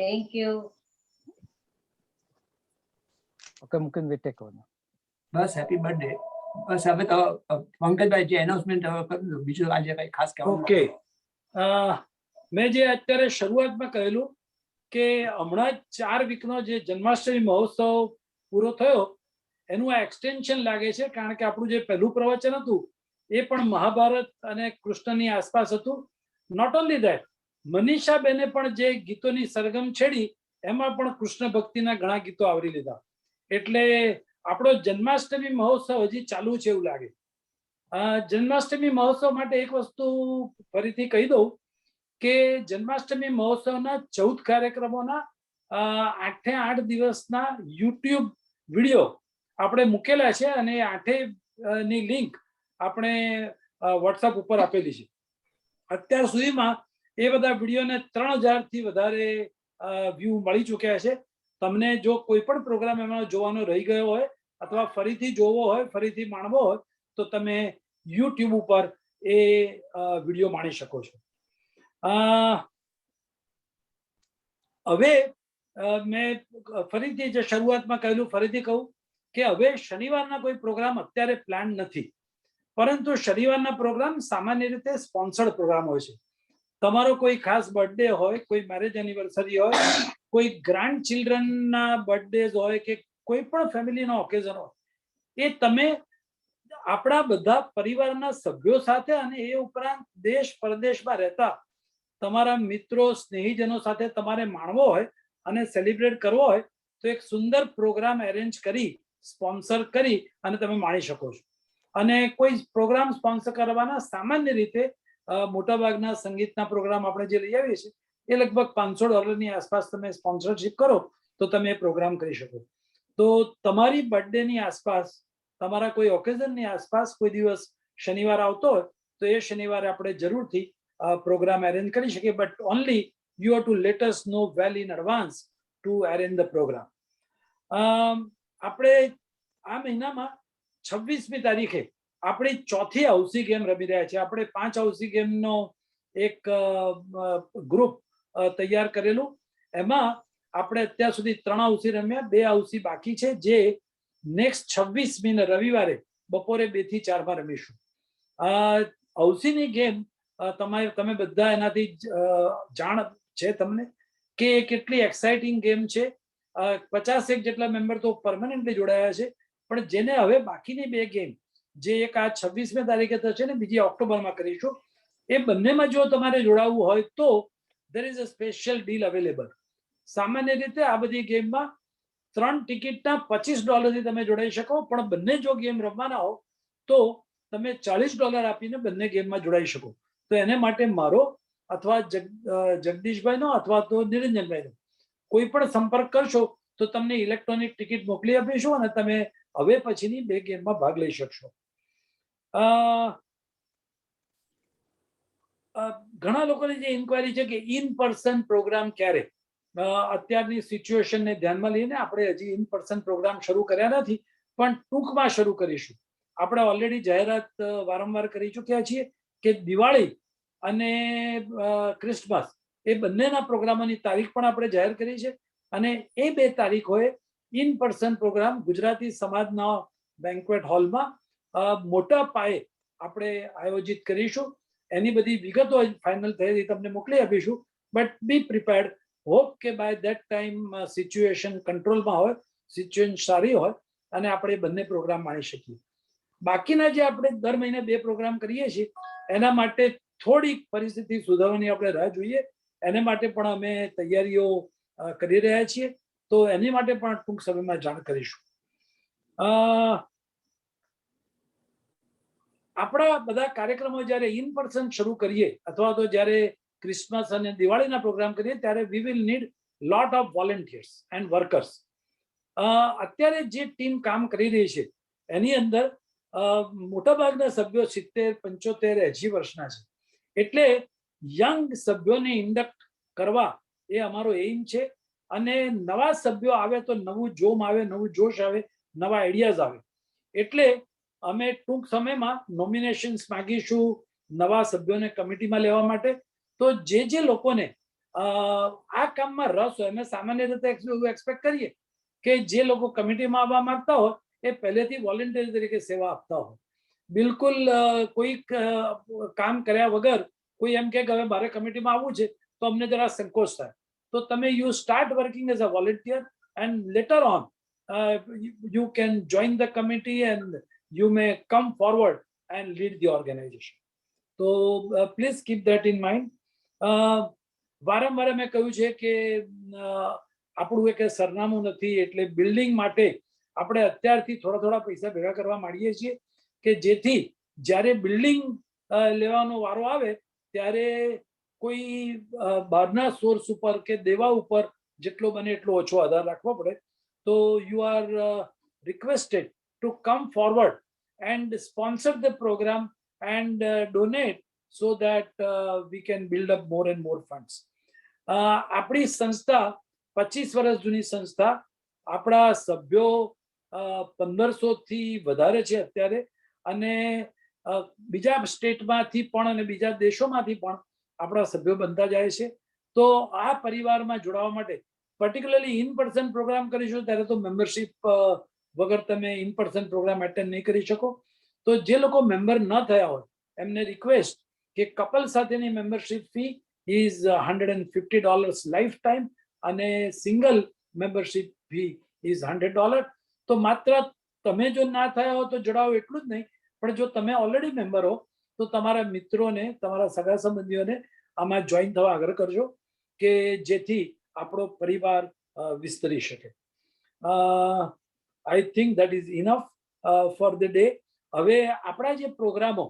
Thank you. Okay, Mukund will take over. બસ હેપી બર્થડે. બસ હવે તો પંકજભાઈ જે એનાઉન્સમેન્ટ હવે કર્યું બીજું આજે કઈ ખાસ કહેવાનું ઓકે મેં જે અત્યારે શરૂઆતમાં કહેલું કે હમણાં જ 4 વીકનો જે જન્માષ્ટમી મહોત્સવ પૂરો થયો એનું આ એક્સટેન્શન લાગે છે, કારણ કે આપણું જે પહેલું પ્રવચન હતું એ પણ મહાભારત અને કૃષ્ણની આસપાસ હતું. નોટ ઓનલી ધેટ, મનીષાબેને પણ જે ગીતોની સરગમ છેડી એમાં પણ કૃષ્ણ ભક્તિના ઘણા ગીતો આવરી લીધા. એટલે આપણો જન્માષ્ટમી મહોત્સવ હજી ચાલુ છે એવું લાગે. જન્માષ્ટમી મહોત્સવ માટે એક વસ્તુ ફરીથી કહી દઉં કે જન્માષ્ટમી મહોત્સવના 14 કાર્યક્રમોના 8 દિવસના યુટ્યુબ વિડીયો આપણે મૂકેલા છે અને 8 ની લિંક આપણે વોટ્સઅપ ઉપર આપેલી છે. અત્યાર સુધીમાં એ બધા વિડીયોને 3000 થી વધારે વ્યૂ મળી ચૂક્યા છે. તમને જો કોઈ પણ પ્રોગ્રામ એમાં જોવાનો રહી ગયો હોય અથવા ફરીથી જોવો હોય, ફરીથી માણવો હોય તો તમે યુટ્યુબ ઉપર એ વિડીયો માણી શકો છો. હવે મેં ફરીથી જે શરૂઆતમાં કહેલું ફરીથી કહું કે હવે શનિવારના કોઈ પ્રોગ્રામ અત્યારે પ્લાન નથી, પરંતુ શનિવારના પ્રોગ્રામ સામાન્ય રીતે સ્પોન્સર્ડ પ્રોગ્રામ હોય છે. તમારો કોઈ ખાસ બર્થડે હોય, કોઈ મેરેજ એનિવર્સરી હોય, કોઈ ગ્રાન્ડ ચિલ્ડ્રનના બર્થડેઝ હોય કે કોઈ પણ ફેમિલીનો ઓકેઝન હોય, એ તમે આપણા બધા પરિવારના સભ્યો સાથે અને એ ઉપરાંત દેશ પરદેશમાં રહેતા તમારા મિત્રો સ્નેહીજનો સાથે તમારે માણવો હોય અને સેલિબ્રેટ કરવો હોય તો એક સુંદર પ્રોગ્રામ એરેન્જ કરી સ્પોન્સર કરી અને તમે માણી શકો છો. અને કોઈ પ્રોગ્રામ સ્પોન્સર કરવાના સામાન્ય રીતે મોટાભાગના સંગીતના પ્રોગ્રામ આપણે જે લઈ આવીએ છીએ એ લગભગ $500 આસપાસ તમે સ્પોન્સરશિપ કરો તો તમે એ પ્રોગ્રામ કરી શકો. તો તમારી બર્થડેની આસપાસ, તમારા કોઈ ઓકેઝનની આસપાસ કોઈ દિવસ શનિવાર આવતો હોય તો એ શનિવારે આપણે જરૂરથી પ્રોગ્રામ એરેન્જ કરી શકીએ. But only you have to let us know well in advance to arrange the programme. આપણે આ મહિનામાં 26મી તારીખે આપણી 4થી હાઉસી ગેમ રમી રહ્યા છીએ. આપણે 5 હાઉસી ગેમનો એક ગ્રુપ તૈયાર કરેલું. એમાં આપણે અત્યાર સુધી 3 હાઉસી રમ્યા, 2 હાઉસી બાકી છે જે નેક્સ્ટ 26મી રવિવારે બપોરે 2 થી 4 રમીશું. હાઉસીની ગેમ તમે બધા એનાથી જાણ છે તમને કે કેટલી એક્સાઇટિંગ ગેમ છે. 50 જેટલા મેમ્બર તો પરમાનન્ટલી જોડાયા છે, પણ જેને હવે બાકીની 2 ગેમ જે એક આ 26મી તારીખે થશે ને બીજી ઓક્ટોબરમાં કરીશું, એ બંનેમાં જો તમારે જોડાવવું હોય તો there is a special deal available. સામાન્ય રીતે આ બધી ગેમમાં 3 ટિકિટના $25 થી તમે જોડાઈ શકો, પણ બંને જો ગેમ રમવાના હો તો તમે $40 આપીને બંને ગેમમાં જોડાઈ શકો. તો એને માટે મારો અથવા જગદીશભાઈનો અથવા તો નિરંજનભાઈનો કોઈ પણ સંપર્ક કરશો તો તમને ઇલેક્ટ્રોનિક ટિકિટ મોકલી આપીશું અને તમે હવે પછીની 2 ગેમમાં ભાગ લઈ શકશો. ઘણા લોકોની જે ઇન્ક્વાયરી છે કે ઇન પર્સન પ્રોગ્રામ ક્યારે, અત્યારની સિચ્યુએશનને ધ્યાનમાં લઈને આપણે હજી ઇન પર્સન પ્રોગ્રામ શરૂ કર્યા નથી, પણ ટૂંકમાં શરૂ કરીશું. આપણે ઓલરેડી જાહેરાત વારંવાર કરી ચૂક્યા છીએ કે દિવાળી અને ક્રિસમસ એ બંનેના પ્રોગ્રામોની તારીખ પણ આપણે જાહેર કરી છે અને એ 2 તારીખોએ ઇન પર્સન પ્રોગ્રામ ગુજરાતી સમાજના બેન્ક્વેટ હોલમાં મોટા પાયે આપણે આયોજિત કરીશું. એની બધી વિગતો ફાઇનલ થયેલી તમને મોકલી આપીશું. But be prepared. હોપ કે બાય ધેટ ટાઈમ સિચ્યુએશન કંટ્રોલમાં હોય, સિચ્યુએશન સારી હોય અને આપણે બંને પ્રોગ્રામ માણી શકીએ. બાકીના જે આપણે દર મહિને 2 પ્રોગ્રામ કરીએ છીએ એના માટે થોડીક પરિસ્થિતિ સુધારવાની આપણે રાહ જોઈએ. એને માટે પણ અમે તૈયારીઓ કરી રહ્યા છીએ, તો એની માટે પણ ટૂંક સમયમાં જાણ કરીશું. આપણા બધા કાર્યક્રમો જ્યારે ઇન પર્સન શરૂ કરીએ અથવા તો જ્યારે ક્રિસમસ અને દિવાળીના પ્રોગ્રામ કરીએ ત્યારે we will need lot of volunteers and workers. અત્યારે જે ટીમ કામ કરી રહી છે એની અંદર મોટાભાગના સભ્યો 70, 75, 80 વર્ષના છે. એટલે યંગ સભ્યોને ઇન્ડક્ટ કરવા એ અમારો એઇમ છે. અને નવા સભ્યો આવે તો નવું જોમ આવે, નવું જોશ આવે, નવા આઈડિયાઝ આવે. એટલે અમે ટૂંક સમયમાં નોમિનેશન્સ માંગીશું નવા સભ્યોને કમિટીમાં લેવા માટે. તો જે લોકોને આ કામમાં રસ હોય, અમે સામાન્ય રીતે એક્સપેક્ટ કરીએ કે જે લોકો કમિટીમાં આવવા માંગતા હોય એ પહેલેથી વોલેન્ટિયર તરીકે સેવા આપતા હોય. બિલકુલ કોઈ કામ કર્યા વગર કોઈ એમ કે હવે મારે કમિટીમાં આવવું છે તો અમને જરા સંકોચ થાય, તો તમે you start working as a volunteer and letter on you can join the committee and you may come forward and lead the organization. So please keep that in mind. વારંવાર મેં કહ્યું છે કે આપણું એક સરનામું નથી, એટલે બિલ્ડિંગ માટે આપણે અત્યારથી થોડા થોડા પૈસા ભેગા કરવા માંડીએ છીએ કે જેથી જ્યારે બિલ્ડિંગ લેવાનો વારો આવે ત્યારે કોઈ બહારના સોર્સ ઉપર કે દેવા ઉપર જેટલો બને એટલો ઓછો આધાર રાખવો પડે. So you are requested to come forward and sponsor the program and donate so that we can build up more and more funds. આપણી સંસ્થા 25 વર્ષ જૂની સંસ્થા, આપણા સભ્યો 1500 થી વધારે છે અત્યારે, અને બીજા સ્ટેટમાંથી પણ અને બીજા દેશોમાંથી પણ આપણા સભ્યો બનતા જાય છે. તો આ પરિવારમાં જોડાવા માટે પર્ટિક્યુલરલી ઇન પર્સન પ્રોગ્રામ કરીશું ત્યારે તો મેમ્બરશિપ વગર તમે ઇન પર્સન પ્રોગ્રામ એટેન્ડ નહીં કરી શકો. તો જે લોકો મેમ્બર ન થયા હોય એમને રિક્વેસ્ટ કે કપલ સાથેની membership fee is $150 life time અને સિંગલ મેમ્બરશિપ ફી ઇઝ $100. તો માત્ર તમે જો ના થયા હો તો જોડાવો એટલું જ નહીં, પણ જો તમે ઓલરેડી મેમ્બર હો તો તમારા મિત્રોને, તમારા સગા સંબંધીઓને આમાં જોઈન થવા આગ્રહ કરજો કે જેથી આપણો પરિવાર વિસ્તરી શકે. I think that is enough for the day. હવે આપણા જે પ્રોગ્રામો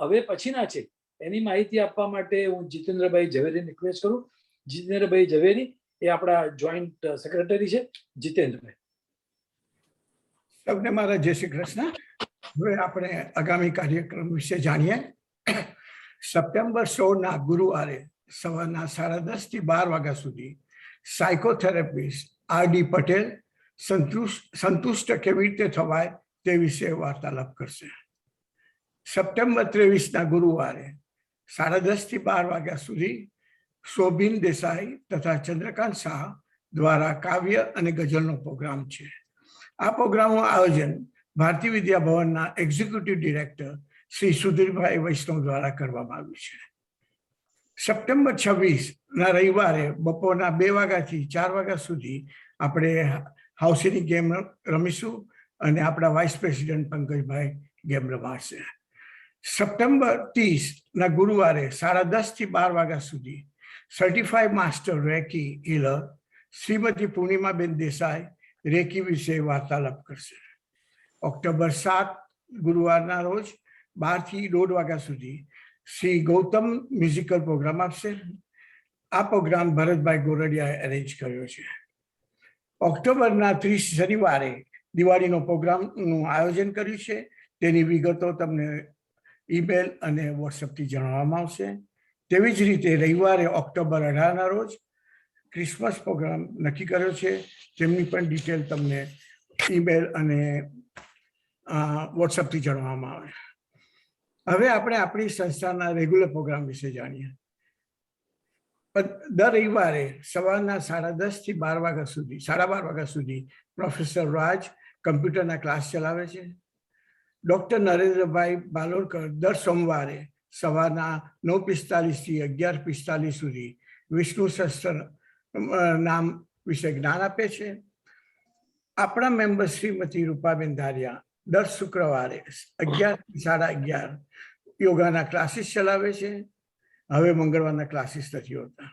હવે પછીના છે એની માહિતી આપવા માટે હું જીતેન્દ્રભાઈ ઝવેરીને રિક્વેસ્ટ કરું. જીતેન્દ્રભાઈ ઝવેરી એ આપણા જોઈન્ટ સેક્રેટરી છે. જીતેન્દ્રભાઈ. સૌને મારા જય શ્રી કૃષ્ણ. હવે આપણે આગામી કાર્યક્રમ વિશે જાણીએ. સપ્ટેમ્બર 16ના ગુરુવારે સવારના 10:30 થી 12 વાગ્યા સુધી સાયકોથેરાપિસ્ટ આર.ડી. પટેલ સંતુષ્ટ કેવી રીતે થવાય તે વિશે વાર્તાલાપ કરશે. સપ્ટેમ્બર 23ના ગુરુવારે 10:30 થી 12 વાગ્યા સુધી શોભિન દેસાઈ તથા ચંદ્રકાંત શાહ દ્વારા કાવ્ય અને ગઝલનો પ્રોગ્રામ છે. આ પ્રોગ્રામનું આયોજન ભારતીય વિદ્યા ભવનના એક્ઝિક્યુટિવ ડિરેક્ટર શ્રી સુધીરભાઈ વૈષ્ણવ દ્વારા કરવામાં આવ્યું છે. સપ્ટેમ્બર 26ના રવિવારે બપોરના 2 વાગ્યાથી 4 વાગ્યા સુધી આપણે હાઉસીની ગેમ રમીશું અને આપણા વાઇસ પ્રેસિડેન્ટ પંકજભાઈ ગેમ રમાડશે. સપ્ટેમ્બર 30ના ગુરુવારે 10:30 થી 12 વાગ્યા સુધી certified master reiki healer Shrimati Purnimaben Desai reiki વિશે વાર્તાલાપ કરશે. ઓક્ટોબર 7 ગુરુવારના રોજ 12 થી 1:30 વાગ્યા સુધી શ્રી ગૌતમ મ્યુઝિકલ પ્રોગ્રામ આપશે. આ પ્રોગ્રામ ભરતભાઈ ગોરડિયાએ અરેન્જ કર્યો છે. ઓક્ટોબરના 30 શનિવારે દિવાળીનો પ્રોગ્રામનું આયોજન કર્યું છે. તેની વિગતો તમને ઈમેલ અને વોટ્સઅપથી જણાવવામાં આવશે. તેવી જ રીતે રવિવારે ઓક્ટોબર 18ના રોજ ક્રિસમસ પ્રોગ્રામ નક્કી કર્યો છે. તેમની પણ ડિટેલ તમને ઈમેલ અને વોટ્સઅપથી જણાવવામાં આવે. હવે આપણે આપણી સંસ્થાના રેગ્યુલર પ્રોગ્રામ વિશે જાણીએ. દર રવિવારે સવારના 10:30 થી 12 વાગ્યા સુધી 12:30 સુધી પ્રોફેસર રાજ કમ્પ્યુટરના ક્લાસ ચલાવે છે. ડૉક્ટર નરેન્દ્રભાઈ બાલોરકર દર સોમવારે સવારના 9:45 થી 11:45 સુધી વિષ્ણુ સહસ્ત્ર નામ વિશે જ્ઞાન આપે છે. આપણા મેમ્બર શ્રીમતી રૂપાબેન ધારિયા દર શુક્રવારે 11 થી 11:30 યોગાના ક્લાસીસ ચલાવે છે. હવે મંગળવારના ક્લાસીસ નથી હોતા.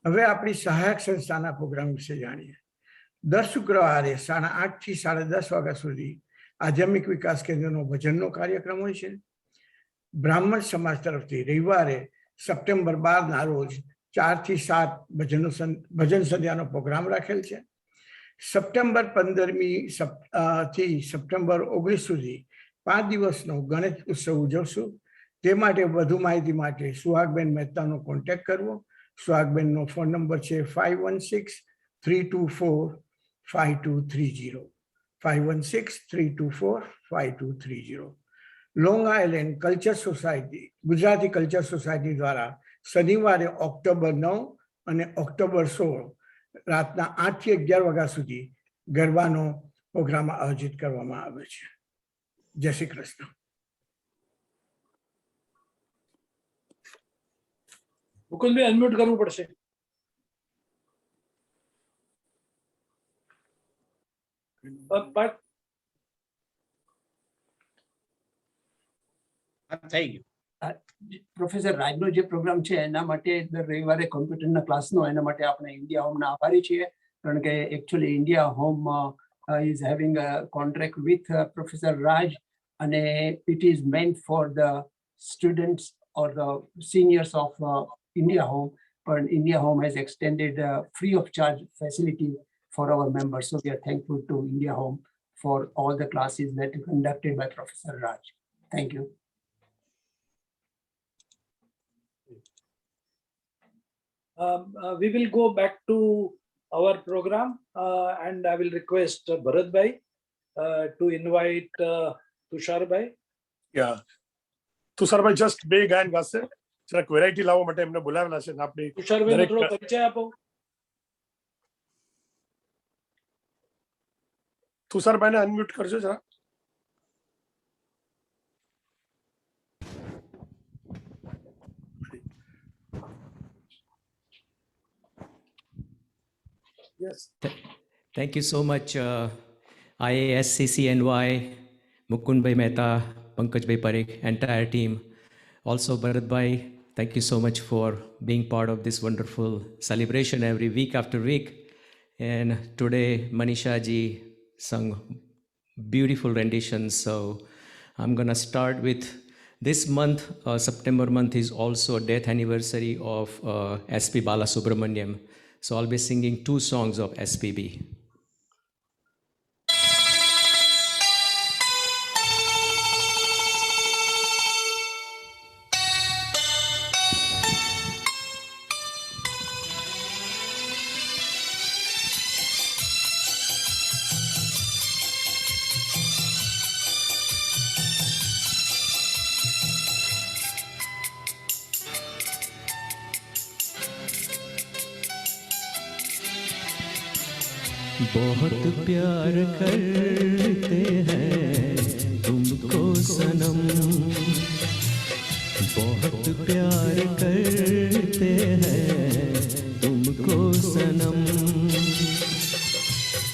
હવે આપણી સહાયક સંસ્થાના પ્રોગ્રામ વિશે જાણીએ. દર શુક્રવારે 8:30 થી 10:30 વાગ્યા સુધી આધ્યાત્મિક વિકાસ કેન્દ્રનો ભજનનો કાર્યક્રમ હોય છે. બ્રાહ્મણ સમાજ તરફથી રવિવારે સપ્ટેમ્બર 12ના રોજ 4 થી 7 ભજન સંધ્યાનો પ્રોગ્રામ રાખેલ છે. સપ્ટેમ્બર 15મી થી સપ્ટેમ્બર 19 સુધી 5 દિવસનો ગણેશ ઉત્સવ ઉજવશું. તે માટે વધુ માહિતી માટે સુહાગબેન મહેતાનો કોન્ટેક્ટ કરવો. સુહાગબેનનો ફોન નંબર છે 516-324-5230. 516-324-5230. Long island culture society, Gujarati culture society દ્વારા શનિવારે ઓક્ટોબર 9 અને ઓક્ટોબર 16 રાતના 8 થી 11 વાગ્યા સુધી ગરબાનો પ્રોગ્રામ આયોજિત કરવામાં આવે છે. જય શ્રી કૃષ્ણ. મુકુંદભાઈ અનમ્યુટ કરવું પડશે. but થઈ ગયું. પ્રોફેસર રાજનો જે પ્રોગ્રામ છે એના માટે દર રવિવારે કોમ્પ્યુટરના ક્લાસનો એના માટે આપણે ઇન્ડિયા હોમના આભારી છીએ, કારણ કે actually India home is having a contract with professor Raj, અને it is meant for the students or the seniors of India home, પણ India home has extended free of charge facility for our members. So we are thankful to India Home for all the classes that are conducted by Professor Raj. Thank you. We will go back to our program and I will request Bharat Bhai to invite Tushar Bhai. Yeah. Tusharbhai just બે ગાયન ગાશે, જરાક variety લાવવા માટે એમને બોલાવેલા છે. આપણે Tushar Bhai નો થોડો પરિચય આપો. તુષારભાઈને અનમ્યુટ કરજો જરા. Yes. Thank you so much, IASCCNY, Mukund Bhai Mehta, Pankaj Bhai Parekh, entire team. Also, Bharat Bhai, thank you so much for being part of this wonderful celebration every week after week. And today, Manisha ji sung beautiful renditions. So I'm gonna start with this month. September month is also a death anniversary of SP Balasubramaniam. So I'll be singing 2 songs of SPB. बहुत प्यार करते हैं तुमको सनम, बहुत प्यार करते हैं तुमको सनम,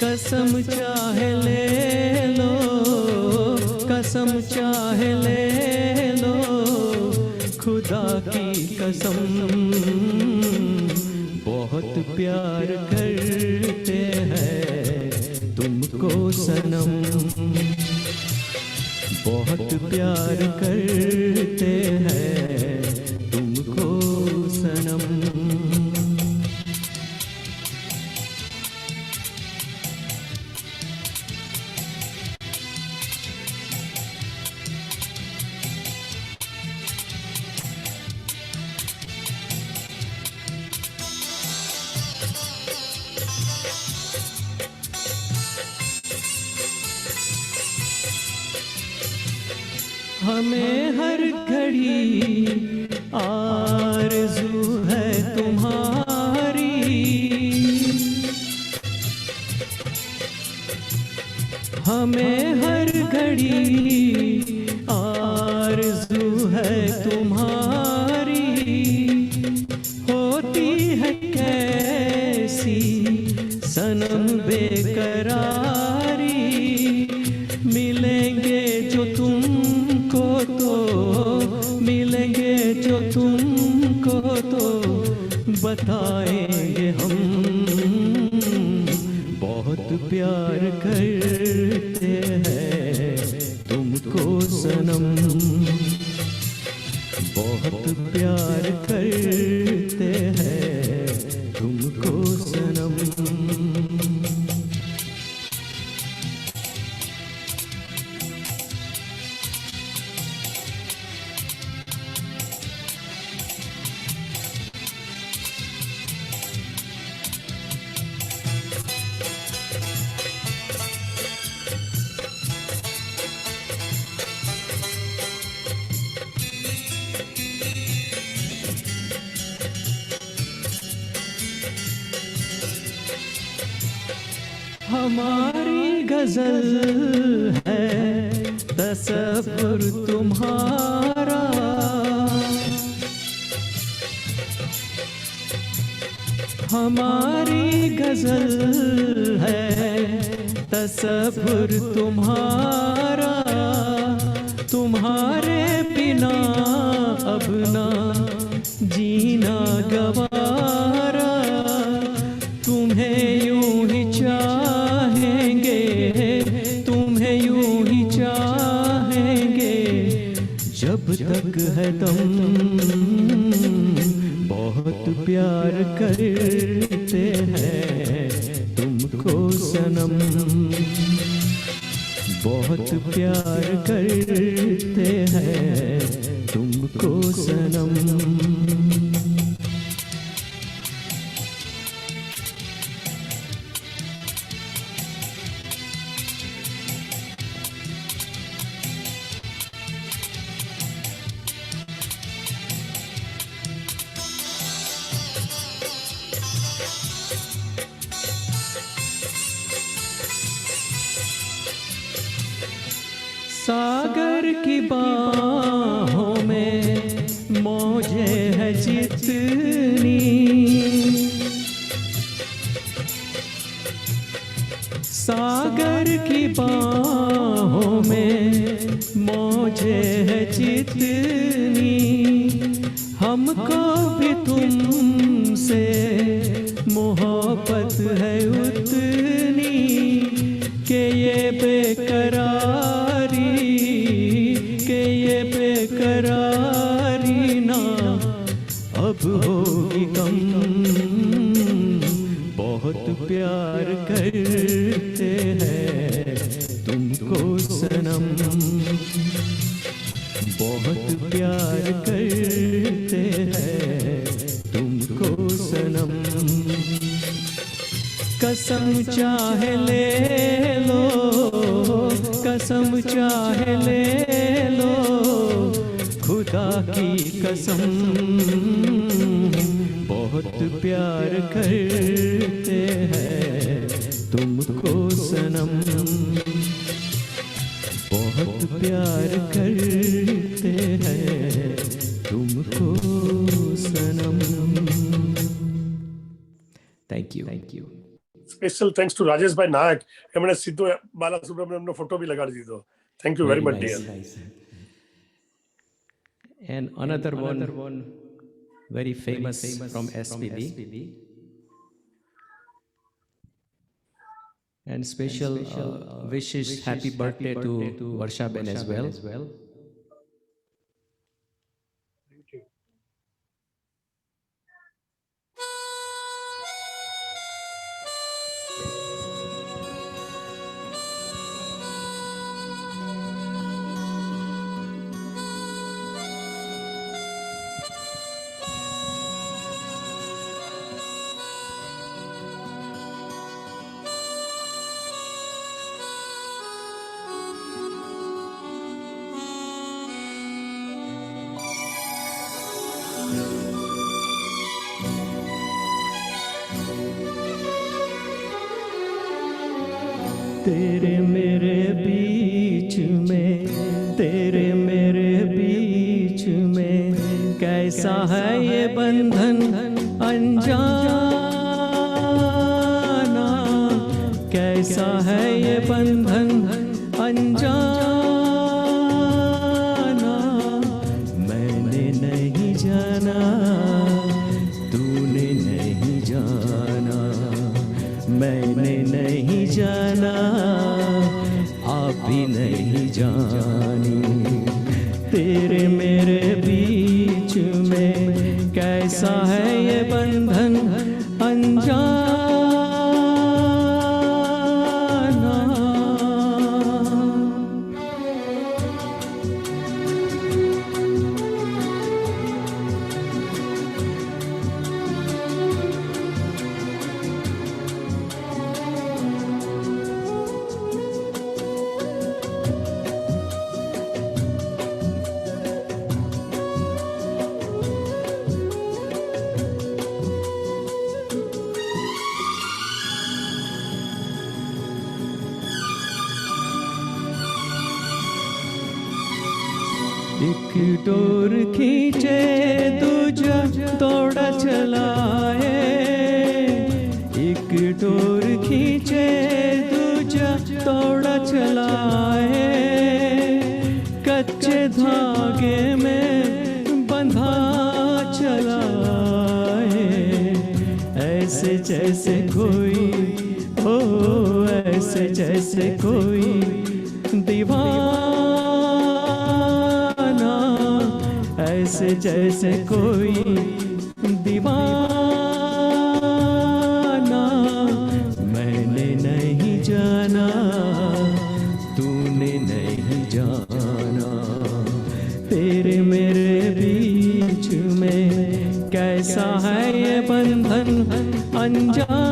कसम चाहे ले लो, कसम चाहे ले लो, खुदा की कसम, बहुत प्यार करते हैं तुमको सनम, बहुत प्यार करते हैं तुमको सनम। हमें हर घड़ी आरज़ू है तुम्हारी, हमें हर घड़ी आरज़ू है तुम्हारी, होती है कैसी सनम बेकरारी, मिलेंगे जो तुमको तो, मिलेंगे जो तुमको तो बताएंगे हम, बहुत प्यार करते हैं तुमको सनम, बहुत प्यार करते हैं तुमको सनम। हमारी गजल है तसव्वुर तुम्हारा, हमारी गजल है तसव्वुर तुम्हारा, तुम्हारे बिना अब ना जीना गवारा, तुम्हें यूं ही चाहेंगे, तुम्हें यूं ही चाहेंगे जब तक है दम, बहुत प्यार करते हैं तुमको सनम, बहुत प्यार करते हैं तुमको सनम। सागर की बाहों में मौजे है जितनी, सागर की बाहों में मौजे है जितनी, हमको भी तुमसे मोहब्बत है उतनी, के ये बेकरारी, के ये बेकरारी ना अब होगी कम, बहुत प्यार करते हैं तुमको सनम, बहुत प्यार करते हैं तुमको सनम। कसम चाहे ले लो, कसम चाहे ले लो, खुदा की कसम, बहुत प्यार करते हैं तुमको सनम, बहुत प्यार करते हैं तुमको सनम। Thank you. Thank you. Special thanks to Rajesh Bhai Nayak. એમણે સીધો બાલાસુબ્રમણ્યમનો ફોટો બી લગાડી દીધો. Thank you very much, dear. Nice. And another one, very famous from SPB. And special wishes, happy birthday to Varsha Ben as well. तेरे मेरे बीच में, तेरे मेरे बीच में कैसा है ये बंधन अनजाना, कैसा है ये बंधन अनजाना, मैंने नहीं जाना, तूने नहीं जाना, मैंने नहीं जाना, आप भी नहीं जानी, तेरे मेरे बीच में कैसा है ये बंधन अनजाना। डोर खींचे दूजा दौड़ा चलाए, एक डोर खींचे दूजा दौड़ा चलाए, कच्चे धागे में बंधा चलाए, ऐसे जैसे कोई, ओ ऐसे जैसे कोई दीवाना, ऐसे जैसे कोई दीवाना। मैंने नहीं जाना, तूने नहीं जाना, तेरे मेरे बीच में कैसा है ये बंधन अनजाना।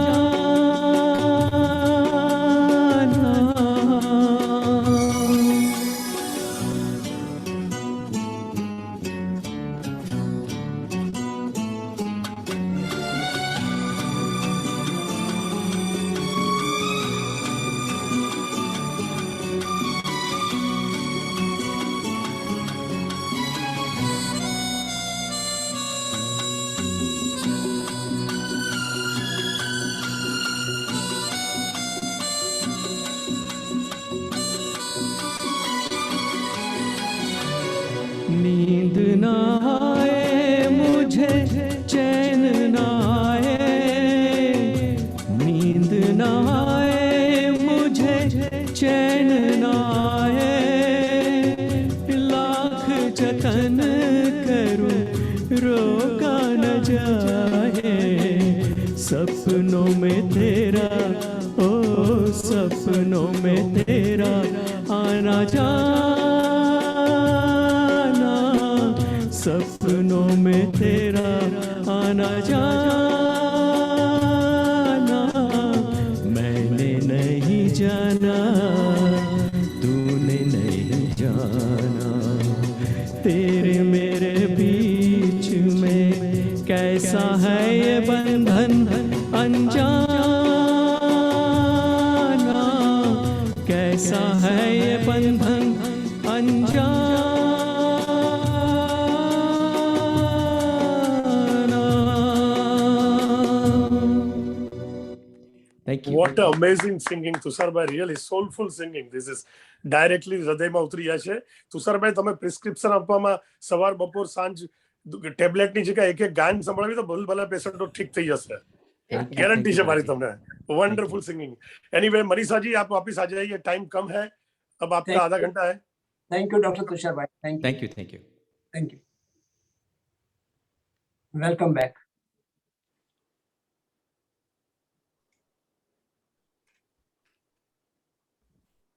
नींद ना आए मुझे, चैन ना आए, नींद ना आए मुझे, चैन ना आए, लाख जतन करूं रोका न जाए, सपनों में तेरा, ओ सपनों में तेरा आना जाना, सपनों में तेरा आना जाना। मैंने नहीं जाना, तूने नहीं जाना, तेरे मेरे बीच में कैसा है ये बंधन अनजाना, कैसा है ये बंधन अनजाना। Thank you. What an amazing singing, Tusharbhai. Really soulful singing. This is directly હૃદયમાં ઉતરી જાય છે. તુષારભાઈ, તમે પ્રિસ્ક્રિપ્શન આપવામાં સવાર બપોર સાંજ ટેબ્લેટની જગ્યાએ એક એક ગાન સંભળાવી તો ભલા પેશન્ટો ઠીક થઈ જશે. गारंटी છે મારી તમને. Wonderful singing. Anyway Manisha ji, आप वापस आ जाइए, टाइम कम है, अब आपका आधा घंटा है. Thank you doctor Tushar bhai. Thank you. Thank you. Welcome back.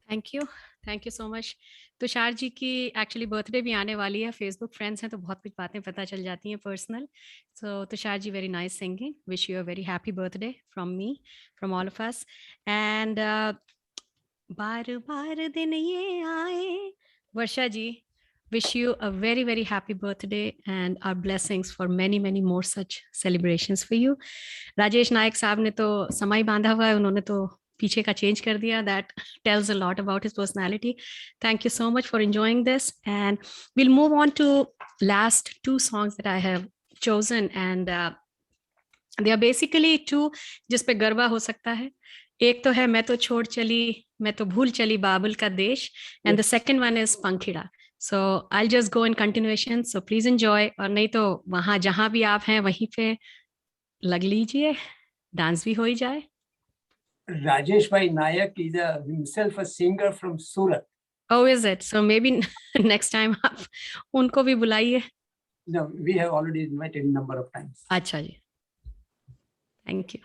Thank you so much. Tushar ji की एक्चुअली बर्थडे भी आने वाली है. फेसबुक फ्रेंड्स हैं तो बहुत कुछ बातें पता चल जाती हैं personal. So Tushar ji, very nice singing. Wish you a very happy birthday from me, from all of us. And बार बार दिन ये आए. वर्षा जी, wish you a very very happy birthday and our blessings for many more such celebrations for you. Rajesh नायक साहब ने तो समय बांधा हुआ है, उन्होंने तो पीछे का चेंज कर दिया. That tells a lot about his personality. Thank you so much for enjoying this, and we'll move on to last two songs that I have chosen, and they are basically two जिस पे गरबा हो सकता है. एक तो है मैं तो छोड़ चली, मैं तो भूल चली बाबुल का देश, and the second one is पंखीड़ा. So I'll just go in continuation. So please enjoy. और नहीं तो वहाँ जहाँ भी आप हैं वहीं पे लग लीजिए, डांस भी हो ही जाए. Rajesh Bhai Nayak is himself a singer from Surat. Oh, is it? So maybe next time आप उनको भी बुलाइए. No, we have already invited a number of times. अच्छा जी. Thank you.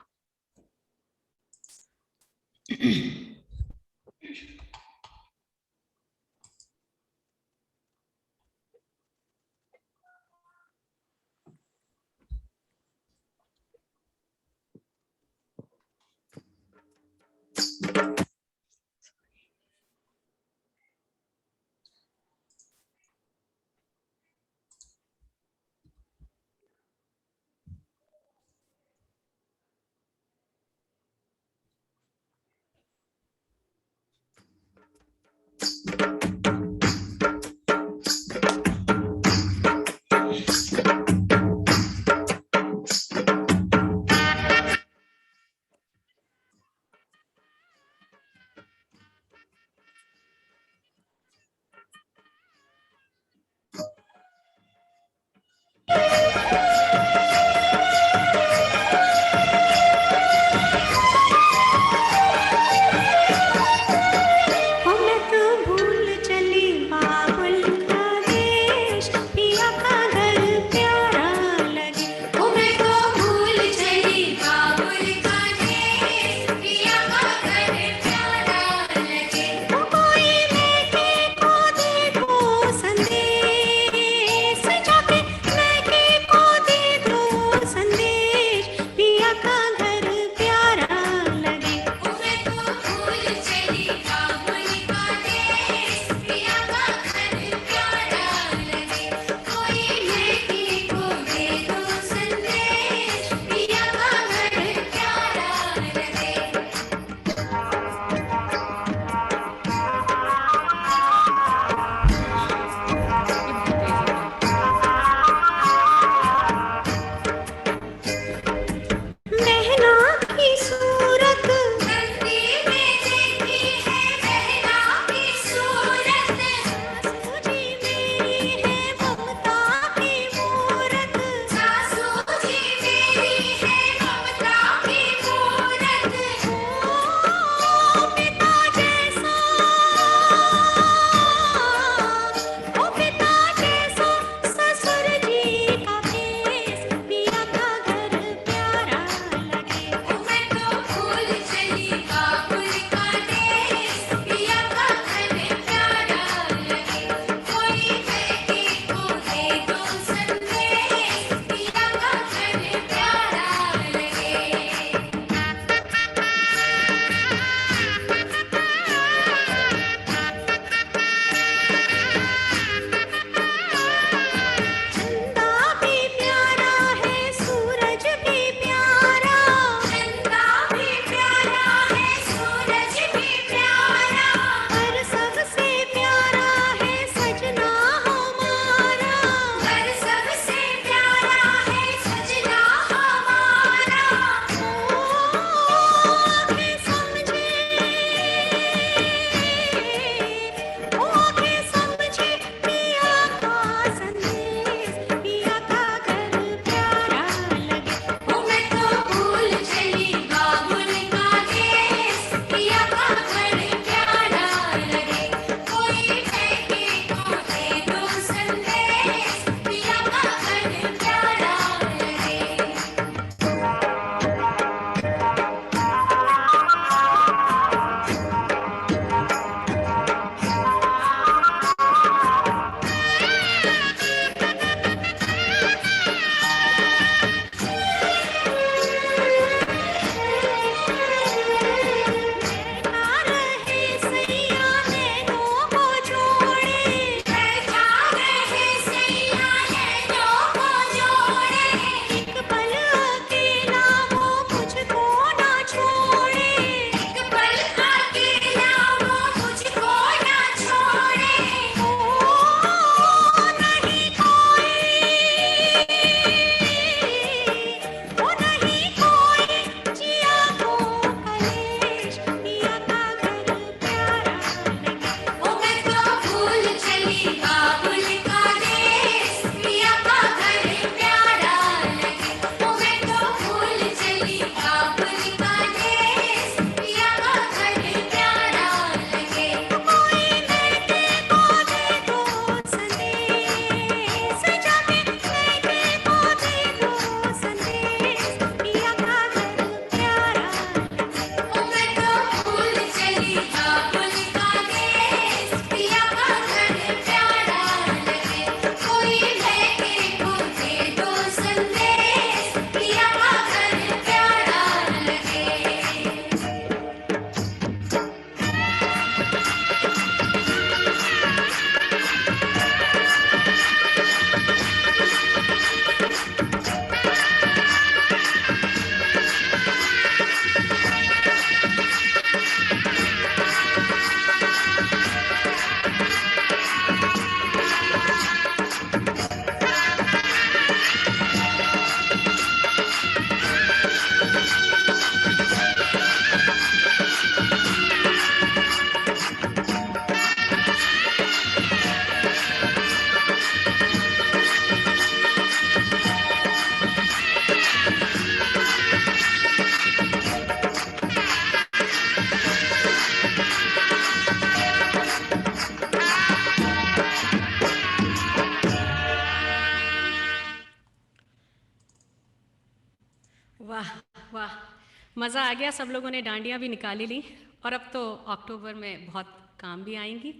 मज़ा आ गया, सब लोगों ने डांडियाँ भी निकाली ली और अब तो अक्टूबर में बहुत काम भी आएंगी.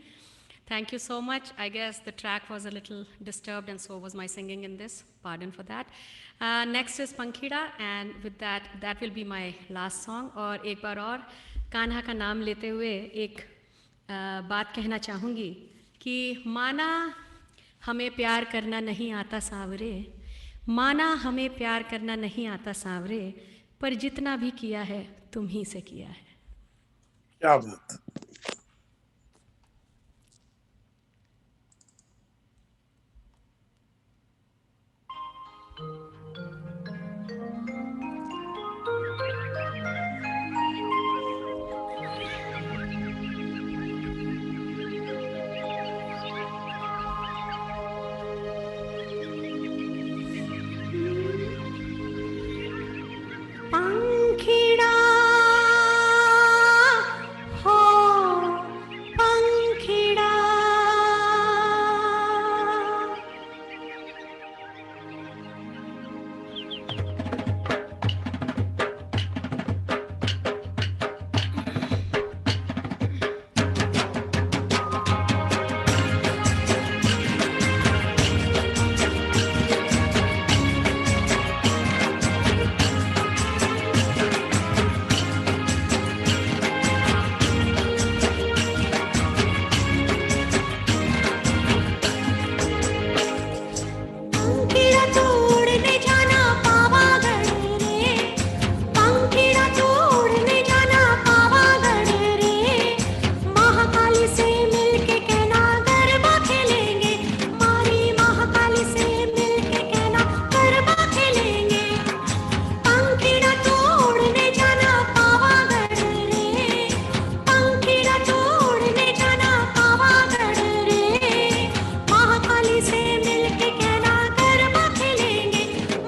Thank you so much. I guess the track was a little disturbed and so was my singing in this. Pardon for that. Next is Pankhida, and with that will be my last song. और एक बार और कान्हा का नाम लेते हुए एक बात कहना चाहूँगी कि माना हमें प्यार करना नहीं आता सांवरे, माना हमें प्यार करना नहीं आता सांवरे, पर जितना भी किया है तुम ही से किया है. क्या बात. पंखिड़ा हो पंखिड़ा, पंखिड़ा तोड़ने जाना पावागढ़ रे, पंखिड़ा तोड़ने जाना पावागढ़ रे, महाकाली से मिलके कहना गरबा खेलेंगे, मारी महाकाली से मिलके कहना गरबा खेलेंगे. पंखिड़ा तोड़ने जाना पावागढ़ रे, पंखिड़ा तोड़ने जाना पावागढ़ रे, महाकाली से मिलके कहना गरबा खेलेंगे,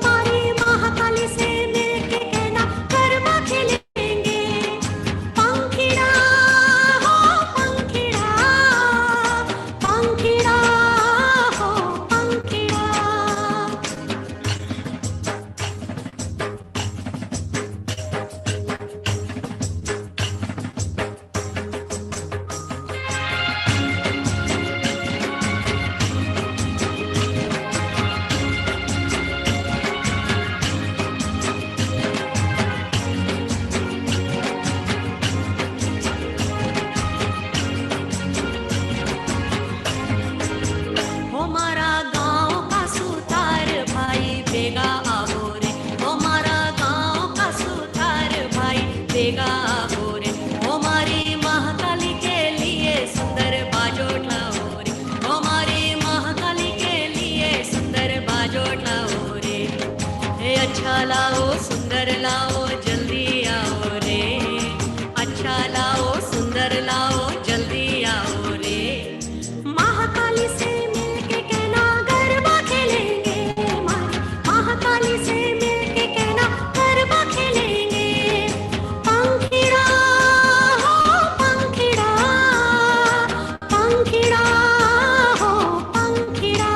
मारी महाकाली से मिलके कहना गरबा खेलेंगे. पंखिड़ा हो पंखिड़ा, पंखिड़ा हो पंखिड़ा. हमारा गांव का सुतार भाई बेगा आवो रे, हमारा गांव का सुतार भाई बेगा आवो रे, हमारी महाकाली के लिए सुंदर बाजोट लाओ रे, हमारी महाकाली के लिए सुंदर बाजोट लाओ रे. हे अच्छा लाओ सुंदर लाओ जल्दी आओ रे, अच्छा लाओ सुंदर लाओ जल्दी आओ रे. महाकाली से मिलके कहना गरबा खेलेंगे, मारी महाकाली से मिलके कहना गरबा खेलेंगे. पंखिड़ा हो पंखिड़ा, पंखिड़ा हो पंखिड़ा.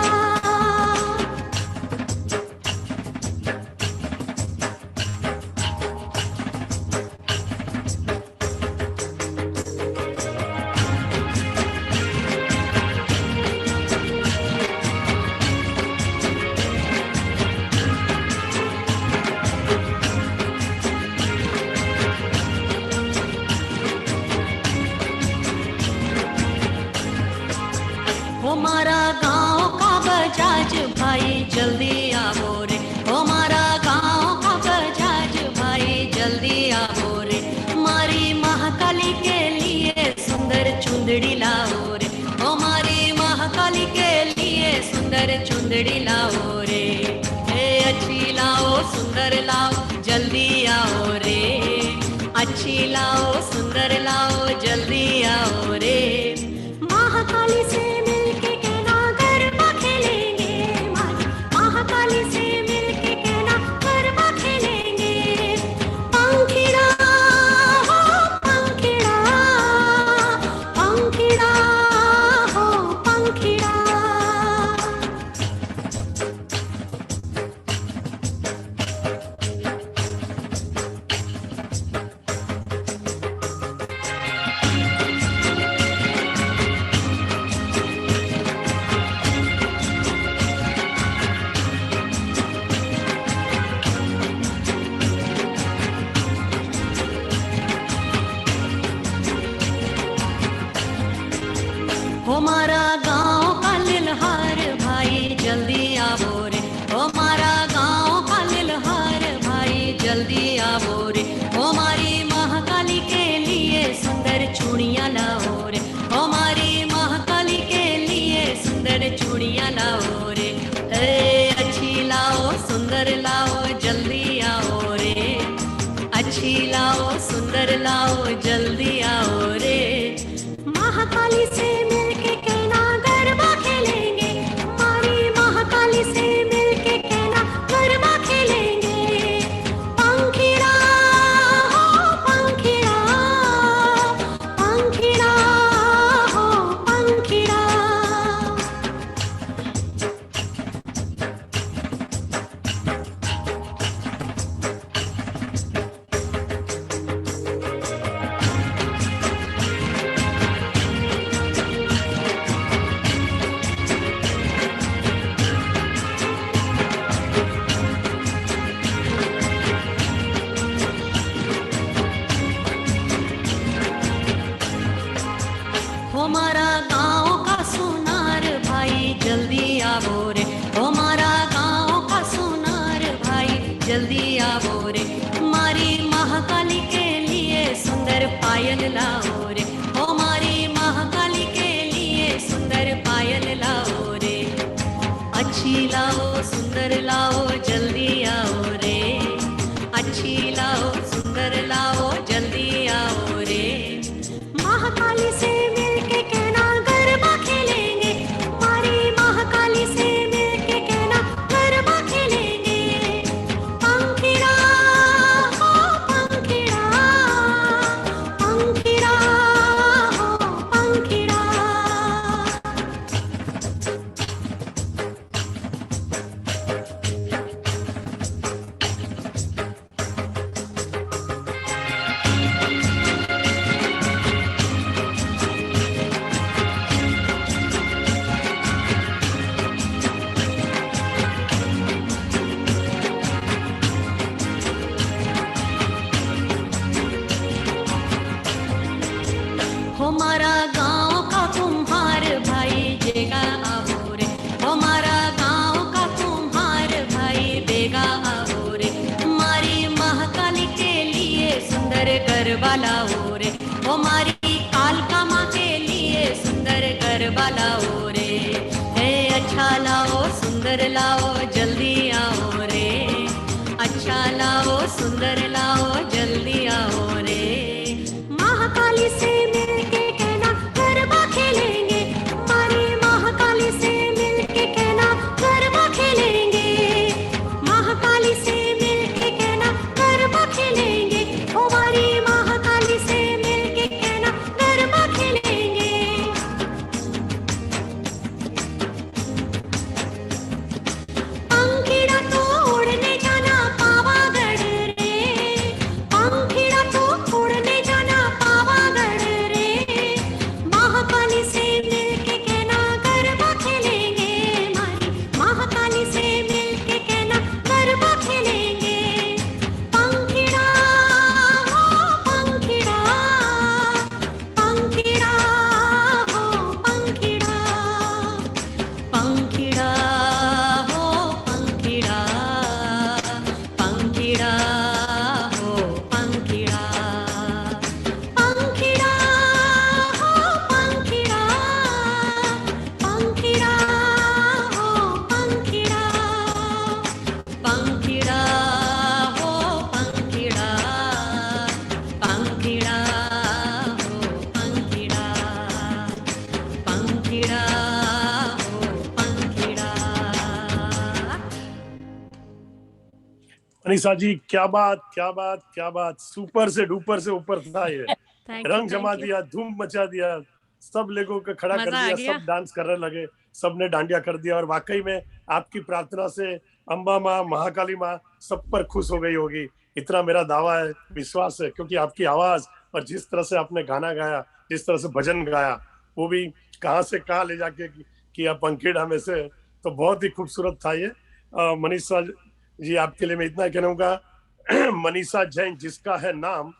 हमारा गांव का बजाज भाई जल्दी आओ रे, हमारा गांव का बजाज भाई जल्दी आओ रे, हमारी महाकाली के लिए सुंदर चुंदड़ी लाओ रे, हमारी महाकाली के लिए सुंदर चुंदड़ी लाओ रे. हे अच्छी लाओ सुंदर लाओ जल्दी आओ रे, अच्छी लाओ सुंदर लाओ जल्दी आओ रे. महाकाली से मिलके कहना गरबा खेलेंगे, मारी महाकाली से मिलके कहना गरबा खेलेंगे. पंखिड़ा हो पंखिड़ा, पंखिड़ा हो पंखिड़ा. मारा गांव का लिलहार भाई जल्दी आवो रे, ओ मारा गांव का लिलहार भाई जल्दी आवो रे, ओ मारी महाकाली के लिए सुंदर चूड़ियां लाओ रे, ओ मारी महाकाली के लिए सुंदर चूड़ियां लाओ रे, ए अच्छी लाओ सुंदर लाओ जल्दी आओ रे, अच्छी लाओ सुंदर लाओ जल्दी आओ रे, महाकाली से मिलके कहना गरबा खेलेंगे, हमारी महाकाली से मिलके कहना गरबा खेलेंगे, पंखीड़ा हो पंखीड़ा, पंखीड़ा हो पंखीड़ा। हमारा गांव का सोनार भाई जल्दी आवो रे, हमारा गांव का सोनार भाई जल्दी आवो रे, हमारी महाकाली के लिए सुंदर पायल लाओ रे, हमारी महाकाली के लिए सुंदर पायल लाओ रे, अच्छी लाओ सुंदर लाओ जल्दी आओ रे, अच्छी लाओ सुंदर लाओ जल्दी आओ रे, महाकाली से मिलके कहना गरबा खेलेंगे, हमारी महाकाली से मिलके कहना गरबा खेलेंगे, पंखीड़ा हो पंखीड़ा, पंखीड़ा हो पंखीड़ा। हमारा गांव का कुम्हार भाई बेगा आओ रे, हमारा गांव का कुम्हार भाई बेगा आओ रे, हमारी महाकाली के लिए सुंदर गरबा लाओ रे, हमारी कालका माँ के लिए सुंदर गरबा लाओ रे, हे अच्छा लाओ सुंदर लाओ जल्दी आओ रे, अच्छा लाओ सुंदर लाओ जल्दी आओ रे, महाकाली से मिलके कहना गरबा खेलेंगे, हमारी महाकाली से मिलके कहना गरबा खेलेंगे, महाकाली से मिलके कहना गरबा खेलेंगे, हमारी महाकाली से मिलके कहना गरबा खेलेंगे, पंखीड़ा तो उड़ने जाना पावागढ़ रे, पंखीड़ा तो उड़ने जाना पावागढ़ रे, महाकाली से मिलके कहना गरबा खेलेंगे, हमारी महाकाली से मिलके कहना गरबा खेलेंगे, पंखीड़ा हो पंखीड़ा, पंखीड़ा हो पंखीड़ा, पंखीड़ा हो पंखीड़ा, पंखीड़ा हो पंखीड़ा, पंखीड़ा हो पंखीड़ा, पंखीड़ा हो पंखीड़ा, पंखीड़ा हो पंखीड़ा, पंखीड़ा हो पंखीड़ा, पंखीड़ा हो पंखीड़ा। मनीषा जी क्या बात क्या बात क्या बात, सुपर से डुपर से ऊपर था ये, Thank you, रंग जमा thank you. दिया, धूम मचा दिया, सब लोगों को खड़ा कर मजा आ दिया, गया। सब डांस करने लगे, सबने डांडिया कर दिया, और वाकई में आपकी प्रार्थना से अम्बा माँ महाकाली माँ सब पर खुश हो गई होगी, इतना मेरा दावा है, विश्वास है, क्योंकि आपकी आवाज और जिस तरह से आपने गाना गाया, जिस तरह से भजन गाया, वो भी कहाँ से कहाँ ले जाके किया पंखेड़ा में से, तो बहुत ही खूबसूरत था ये। मनीषा जी आपके लिए मैं इतना कहूँगा, मनीषा जैन जिसका है नाम,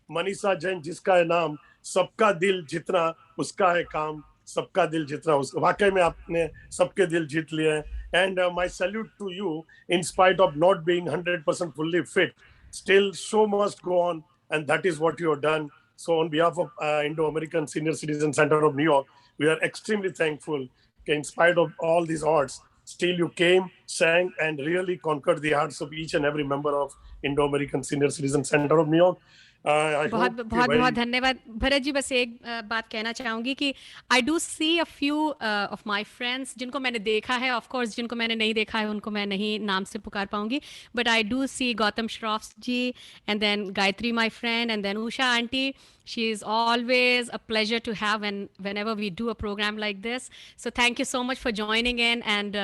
मनीषा जैन जिसका है नाम, सबका दिल जितना उसका है काम, सबका दिल जीतना, उस वाकई में आपने सबके दिल जीत लिए हैं. And my salute to you, in spite of not being 100% fully fit, still show must go on, and that is what you have done. So on behalf of Indo-American Senior Citizen Center of New York, we are extremely thankful that in spite of all these odds, still you came, sang, and really conquered the hearts of each and every member of Indo-American Senior Citizen Center of New York. I बहुत hope बहुत very- बहुत धन्यवाद भरत जी. बस एक बात कहना चाहूंगी कि I do see a few of my friends जिनको मैंने देखा है. ऑफ कोर्स जिनको मैंने नहीं देखा है उनको मैं नहीं नाम से पुकार पाऊंगी, but I do see Gautam Shroff ji, and then Gayatri my friend, and then Usha aunty. She is always a pleasure to have whenever we do a program like this. So thank you so much for joining in, and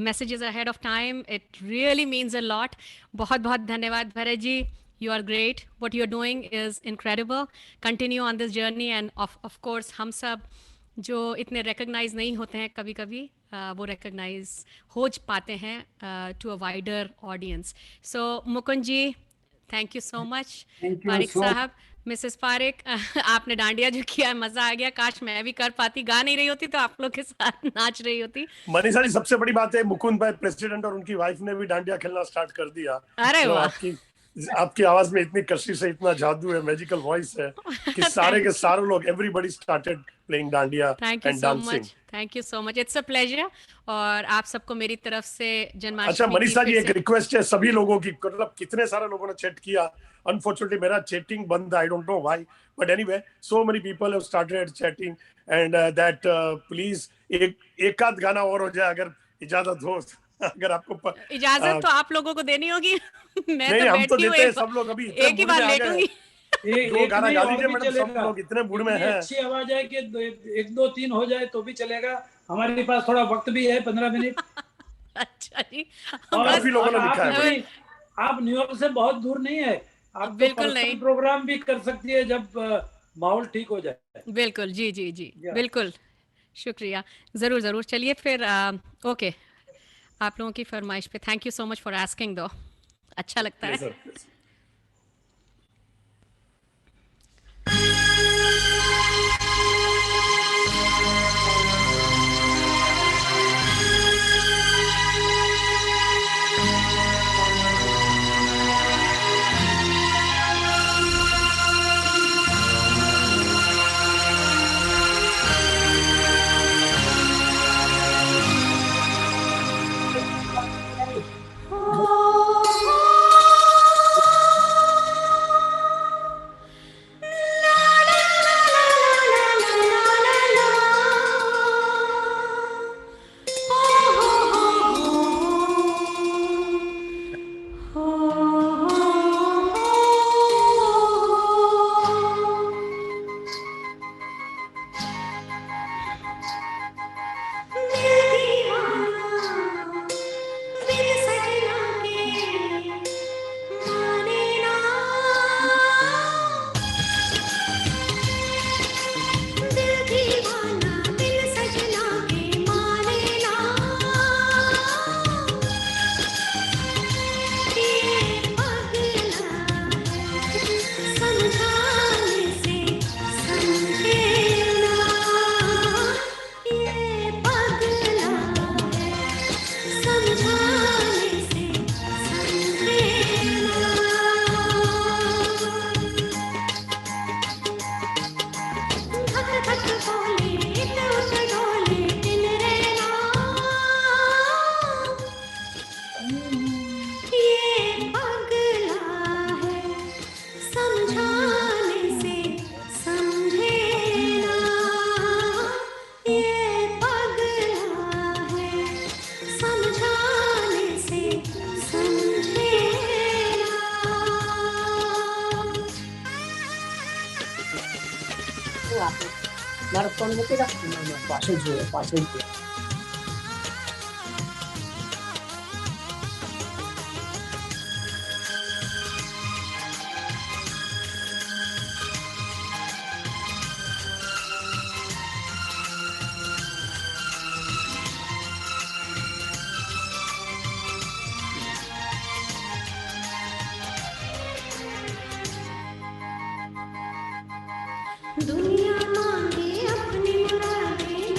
messages ahead of time. It really means a lot. बहुत बहुत धन्यवाद Bharat ji. You are great. What you're doing is incredible. Continue on this journey, and of course हम सब जो इतने recognize नहीं होते हैं कभी कभी वो recognize हो पाते हैं to a wider audience. So Mukund ji, thank you so much. Thank you Parikh so- साहब, मिसेस पारिक, आपने डांडिया जो किया मजा आ गया. काश मैं भी कर पाती, गा नहीं रही होती तो आप लोग के साथ नाच रही होती. मनीषा जी, सबसे बड़ी बात है मुकुंद भाई प्रेसिडेंट और उनकी वाइफ ने भी डांडिया खेलना स्टार्ट कर दिया. अरे तो वाह. आपकी आवाज में इतनी कशिश है, इतना जादू है, मैजिकल वॉइस है कि सारे के सारे लोग, everybody started playing dandiya thank you and so dancing. Much. Thank you so much. It's a pleasure. और आप सबको मेरी तरफ से जन्माष्टमी अच्छा की मनीषा जी, फिर एक से- रिक्वेस्ट है सभी लोगों की, मतलब कितने सारे लोगों ने चैट किया. अनफॉर्चुनेटली मेरा चैटिंग बंद, आई don't know why, but anyway so many people have started chatting, and that please एक आध गाना और हो जाए अगर इजाजत हो. अगर आपको इजाजत तो आप लोगों को देनी होगी. मैं नहीं, तो हम तो बैठी हूँ, देते हैं सब लोग. अभी इतने एक ही मूड में बार आ गए लेटूंगी. एक दो गाना नहीं गा और लीजिए भी मैडम, सब चलेगा. लोग इतने मूड में इतनी हैं. अच्छी आवाज है कि एक दो तीन हो जाए तो भी चलेगा. हमारे पास थोड़ा वक्त भी है, 15 मिनट. अच्छा जी. और काफी लोगों ने आप लिखा है. अपनी- आप न्यूयॉर्क से बहुत दूर नहीं है. आप बिल्कुल पर्सनल नहीं. प्रोग्राम भी कर सकती है जब माहौल ठीक हो जाए. बिल्कुल जी जी जी. Yeah. बिल्कुल, शुक्रिया. जरूर जरूर. चलिए फिर ओके, आप लोगों की फरमाइश पे thank you so much for asking दो. अच्छा लगता है. Pleasure. મારો ફોન મૂકી રાખ, પાછળ જોઈએ, પાછળ જોઈએ. दुनिया मांगे अपनी मुरादें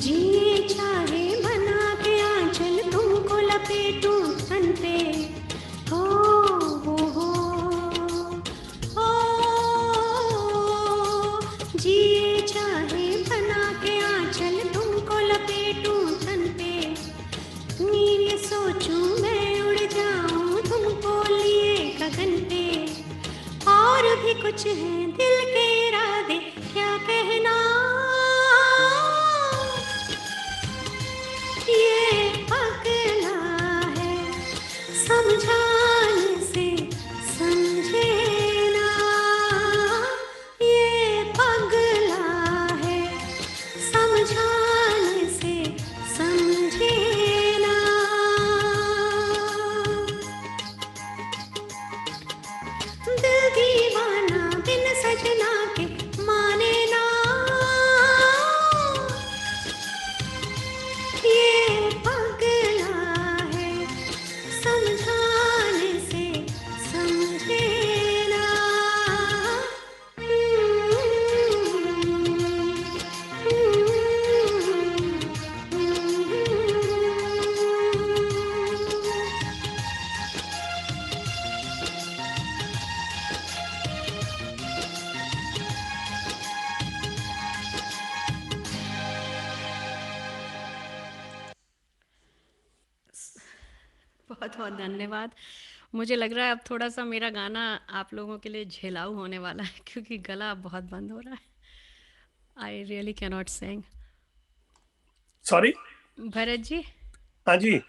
जी चाहे बना के आंचल तुमको लपेटूं तन पे, हो हो जी चाहे बना के आंचल तुमको लपेटूं तन पे, नील सोचूं मैं उड़ जाऊं तुमको लिए गगन पे, और भी कुछ है दिल के इरादे क्या कहना, ये पगला है समझाने से समझे ना, ये पगला है समझाने से समझे ना। दिल दीवाना बिन सजना के माने ना, ये पगला है समझाने से समझे ना। बहुत बहुत धन्यवाद। मुझे लग रहा है अब थोड़ा सा मेरा गाना आप लोगों के लिए झेलाऊ होने वाला है क्योंकि गला बहुत बंद हो रहा है। I really can not sing. Sorry Bharat ji, हाँ जी,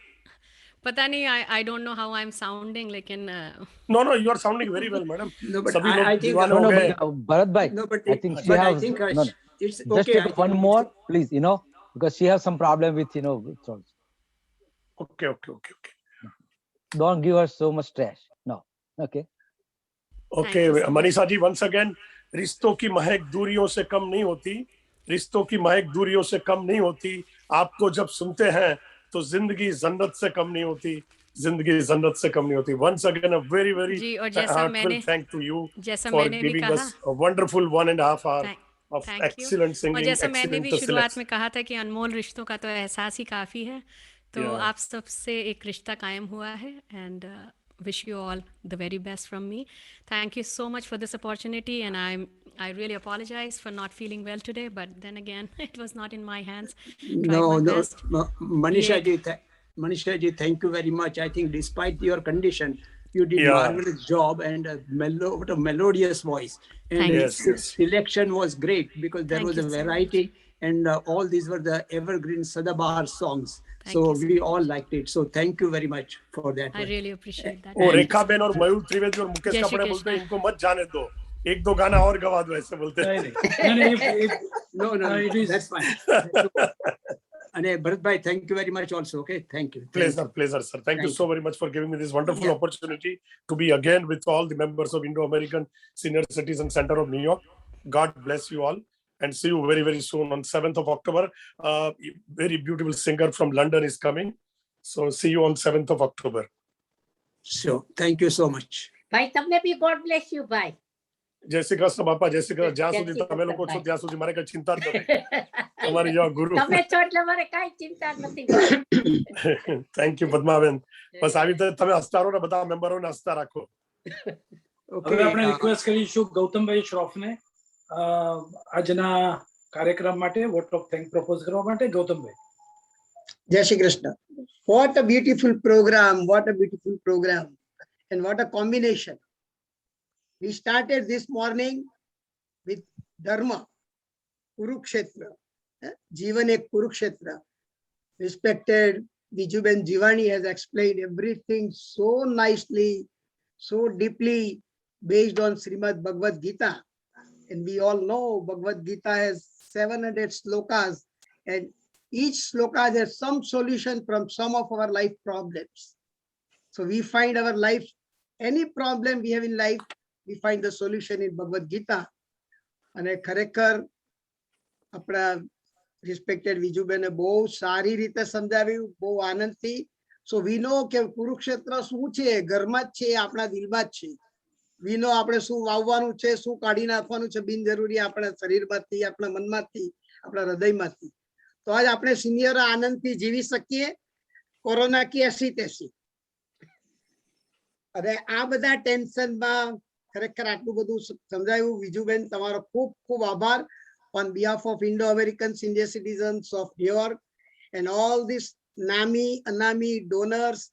पता नहीं, I don't know how I am sounding, लेकिन no no you are sounding very well madam. No, but सभी I लोग think दीवाने No, हो no, गए। but, Bharat bhai, no, but I think she but I has think no, no. it's Just okay. take I think one more, please, because she has some problem with, with throat. Okay okay okay okay Don't give her so much stress. No. Okay. Okay you so much. Manisha ji, once again, रिश्तों की महक दूरियों से कम नहीं होती, रिश्तों की महक दूरियों से कम नहीं होती, आपको जब सुनते हैं तो जिंदगी जन्नत से कम नहीं होती, जिंदगी जन्नत से कम नहीं होती। Once again a very very जी, और जैसा मैंने थैंक टू यू जैसा फॉर मैंने भी गिविंग कहा, us a wonderful 1.5 hour Thank- of thank you. excellent और singing, जैसा मैंने भी excellent शुरुआत selects। में कहा था कि अनमोल रिश्तों का तो एहसास ही काफ़ी है, तो Yeah. आप सबसे एक रिश्ता कायम हुआ है, and wish you all the very best from me. Thank you so much for this opportunity, and I really apologize for not feeling well today, but then again it was not in my hands. Tried no, my no, best. Manisha Yeah. ji, Manisha ji, thank you very much. I think despite your condition, you did Yeah. marvelous job, and what a melodious voice. And Thank you. Yes, yes. selection was great because there Thank was you a so variety, and all these were the evergreen Sadabahar songs. Thank So you so we all liked it. So thank you very much for that. I one. really appreciate that. वो And- Rekha Ben और मयूर त्रिवेदी और मुकेश जय श्री कपड़े बोलते हैं कृष्ण। इनको मत जाने दो, एक दो गाना और गवा दो, ऐसे बोलते हैं। नहीं, No, no, it is- that's fine. And Bharat bhai, thank you very much also. Okay, thank you. Thank Pleasure, you. pleasure, sir. Thank you Thank so very much for giving me this wonderful Yeah. opportunity to be again with all the members of Indo-American Senior Citizen Center of New York. God bless you all, and see you very, very soon on 7th of October. Very beautiful singer from London is coming. So see you on 7th of October. So thank you so much. ભાઈ તમને બી God bless you ભાઈ. जय श्री कृष्ण बापा, जय श्री कृष्ण। જ્યાં જય સુધી શ્રી તમે લોકો કૃષ્ણ છો ભાઈ. ત્યાં સુધી મારે કઈ ચિંતા જ નથી, તમારી જેવા ગુરુ। તમે છો એટલે મારે કાંઈ ચિંતા જ નથી ભાઈ. થેન્ક યુ પદ્માબેન, બસ આવી રીતે તમે હસતા રહો ને બધા મેમ્બરોને હસતા રાખો। Okay. હવે આપણે રિક્વેસ્ટ કરીશું ગૌતમભાઈ શ્રોફને આજના કાર્યક્રમ માટે વોટ ઓફ થેન્ક પ્રપોઝ કરવા માટે। ગૌતમભાઈ, Jai Shri Krishna. What a beautiful program. What a beautiful program. And what a combination. We started this morning with Dharma, Kurukshetra. Jivan ek Kurukshetra. Respected Vijuben Jivani has explained everything so nicely, so deeply based on Srimad Bhagavad Gita. And we all know Bhagavad Gita has 700 slokas, and each sloka has some solution from some of our life problems. So we find our life, any problem we have in life, we find the solution in Bhagavad Gita. And ખરેખર આપણા respected વિજુબેને બહુ સારી રીતે સમજાવ્યું, બહુ આનંદથી. So we know કે કુરુક્ષેત્ર શું છે, ઘરમાં જ છે, આપણા દિલમાં જ છે. We know આપણે શું વાવવાનું છે, શું કાઢી નાખવાનું છે બિનજરૂરી આપણા શરીરમાંથી, આપણા મનમાંથી, આપણા હૃદયમાંથી. તો આજ આપણે સિનિયરો આનંદથી જીવી શકીએ, કોરોના की ऐसी तैसी। અને આ બધા ટેન્શનમાં ખરેખર આટલું બધું સમજાયું। વિજુબેન તમારો ખૂબ ખૂબ આભાર on behalf of Indo-American senior citizens of New York and all these NAMI, ANAMI donors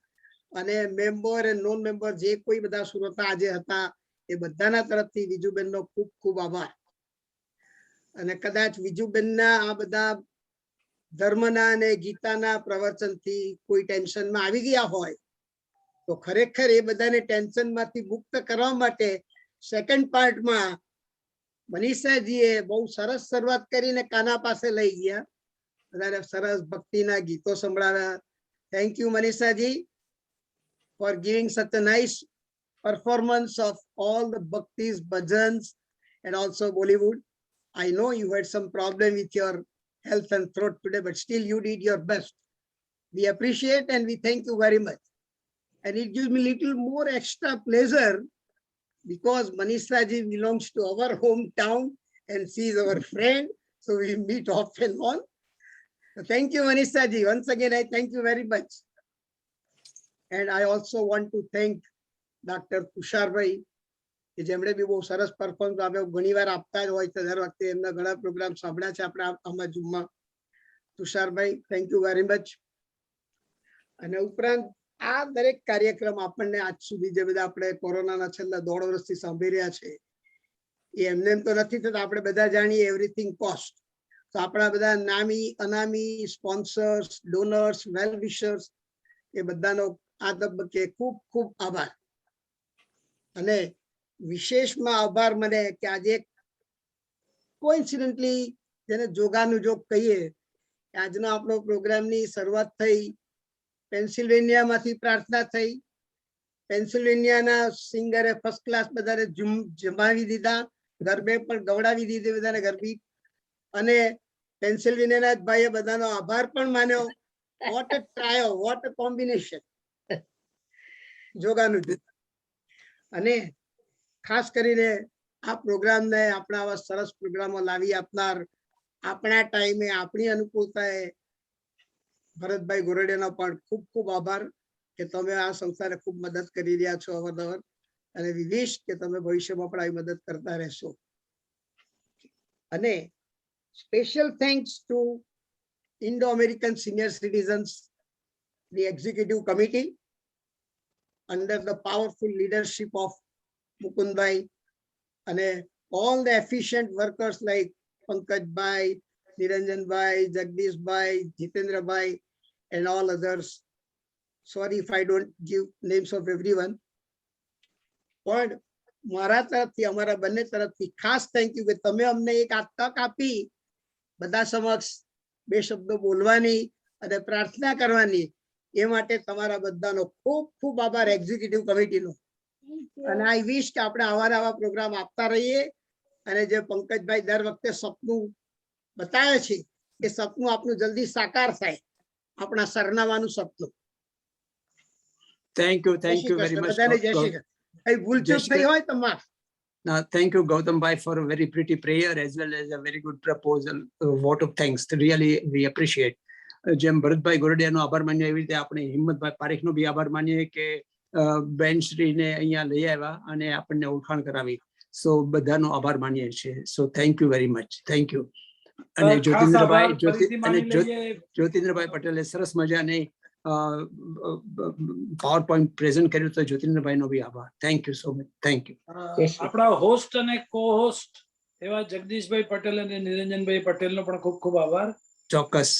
અને મેમ્બર અને નોન મેમ્બર જે કોઈ બધા શ્રોતા આજે હતા એ બધાના તરફથી વિજુબેનનો ખૂબ ખૂબ આભાર। અને કદાચ વિજુબેનના આ બધા ધર્મના અને ગીતાના પ્રવચનથી કોઈ ટેન્શનમાં આવી ગયા હોય તો ખરેખર એ બધાને ટેન્શનમાંથી મુક્ત કરવા માટે સેકન્ડ પાર્ટમાં મનીષાજીએ બહુ સરસ શરૂઆત કરીને કાના પાસે લઈ ગયા, બધાને સરસ ભક્તિના ગીતો સંભળાવ્યા। Thank you Manishaji for giving such a nice performance of all the bhaktis, bhajans and also Bollywood. I know you had some problem with your health and throat today, but still you did your best. We appreciate and we thank you very much. And it gives me little more extra pleasure because Manisha ji belongs to our hometown and she is our friend. So we meet off and on. So thank you, Manisha ji. Once again, I thank you very much. And I also want to thank Dr. Tushar Bhai, કે જેમણે બી બહુ સરસ performance આપ્યો। ઘણીવાર આપતા જ હોય છે, દર વખતે એમના ઘણા પ્રોગ્રામ સાંભળ્યા છે આપણે આમાં ઝૂમમાં। Tusharbhai, thank you very much. અને ઉપરાંત આ દરેક કાર્યક્રમ આપણને આજ સુધી જે બધા આપણે કોરોનાના છેલ્લા 1.5 વર્ષથી સાંભળી રહ્યા છે એ એમને એમ તો નથી થતા। આપણે બધા જાણીએ એવરીથિંગ કોસ્ટ। તો આપણા બધા નામી અનામી સ્પોન્સર્સ, ડોનર્સ, વેલ વિશર્સ એ બધાનો આ તબક્કે ખૂબ ખૂબ આભાર। અને વિશેષમાં આભાર મને કે આજે કોઇન્સિડન્ટલી જેને જોગાનું જોગ કહીએ, આજનો આપણો પ્રોગ્રામની શરૂઆત થઈ પેન્સિલ્વેનિયામાંથી પ્રાર્થના થઈ। પેન્સિલ્વેનિયાના સિંગરે ફર્સ્ટ ક્લાસ બધાને જમાવી દીધા, ગરબે પણ ગવડાવી દીધી બધાને ગરબી। અને પેન્સિલ્વેનિયાના જ ભાઈએ બધાનો આભાર પણ માન્યો। What a trio, what a combination જોગાનું જોગ। અને ખાસ કરીને આ પ્રોગ્રામને આપણા આવા સરસ પ્રોગ્રામો લાવી આપનાર આપણા ટાઈમે આપણી અનુકૂળતાએ ભરતભાઈ ગોરડિયાનો પણ ખૂબ ખૂબ આભાર કે તમે આ સંસ્થાને ખૂબ મદદ કરી રહ્યા છો અવારનવાર। અને વી વિશ કે તમે ભવિષ્યમાં પણ આવી મદદ કરતા રહેશો। અને special thanks to Indo-American Senior Citizens, the Executive Committee under the powerful leadership of Mukundbhai and all the efficient workers like Pankaj Bhai, Niranjan Bhai, Jagdish Bhai, Jitendra Bhai and all others. Sorry if I don't give names of everyone. પણ મારા તરફથી અમારા બંને તરફથી ખાસ thank you કે તમે અમને એક આ તક આપી બધા સમક્ષ 2 શબ્દો બોલવાની અને પ્રાર્થના કરવાની। એ માટે તમારા બધાનો ખૂબ ખૂબ આભાર એક્ઝિક્યુટિવ કમિટીનો। અને આઈ વિશ કે આપણે આવા પ્રોગ્રામ આપતા રહીએ અને જે પંકજભાઈ દર વખતે સપનું બતાવે છે એ સપનું આપનું જલ્દી સાકાર થાય, આપણા સરનામાનું સપનું। Thank you very much. બધાને જય શ્રી કૃષ્ણ। કઈ ભૂલચૂક થઈ હોય તો માફ। Thank you, Gautam Bhai, for a very pretty prayer as well as a very good proposal. Vote of thanks. Really, we appreciate. જેમ ભરતભાઈ ગોરડિયાનો આભાર માનીએ એવી રીતે આપણે હિંમતભાઈ પારેખનો બી આભાર માનીએ કે બેનશ્રીને અહીંયા લઈ આવ્યા અને આપણને ઓળખાણ કરાવી। સો બધાનો આભાર માનીએ છીએ। So thank you very much, thank you. અને જ્યોતિન્દ્રભાઈ પટેલે સરસ મજાની PowerPoint પ્રેઝન્ટ કર્યું તો જ્યોતિન્દ્રભાઈનો બી આભાર। Thank you so much, thank you. આપણા હોસ્ટ અને કો હોસ્ટ એવા જગદીશભાઈ પટેલ અને નિરંજનભાઈ પટેલનો પણ ખૂબ ખૂબ આભાર। ચોક્કસ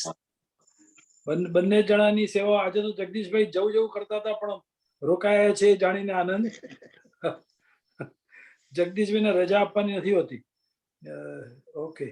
બંને જણાની સેવા। આજે તો જગદીશભાઈ જવું કરતા હતા પણ રોકાયા છે જાણીને આનંદ। જગદીશભાઈને રજા આપવાની નથી હોતી। ઓકે।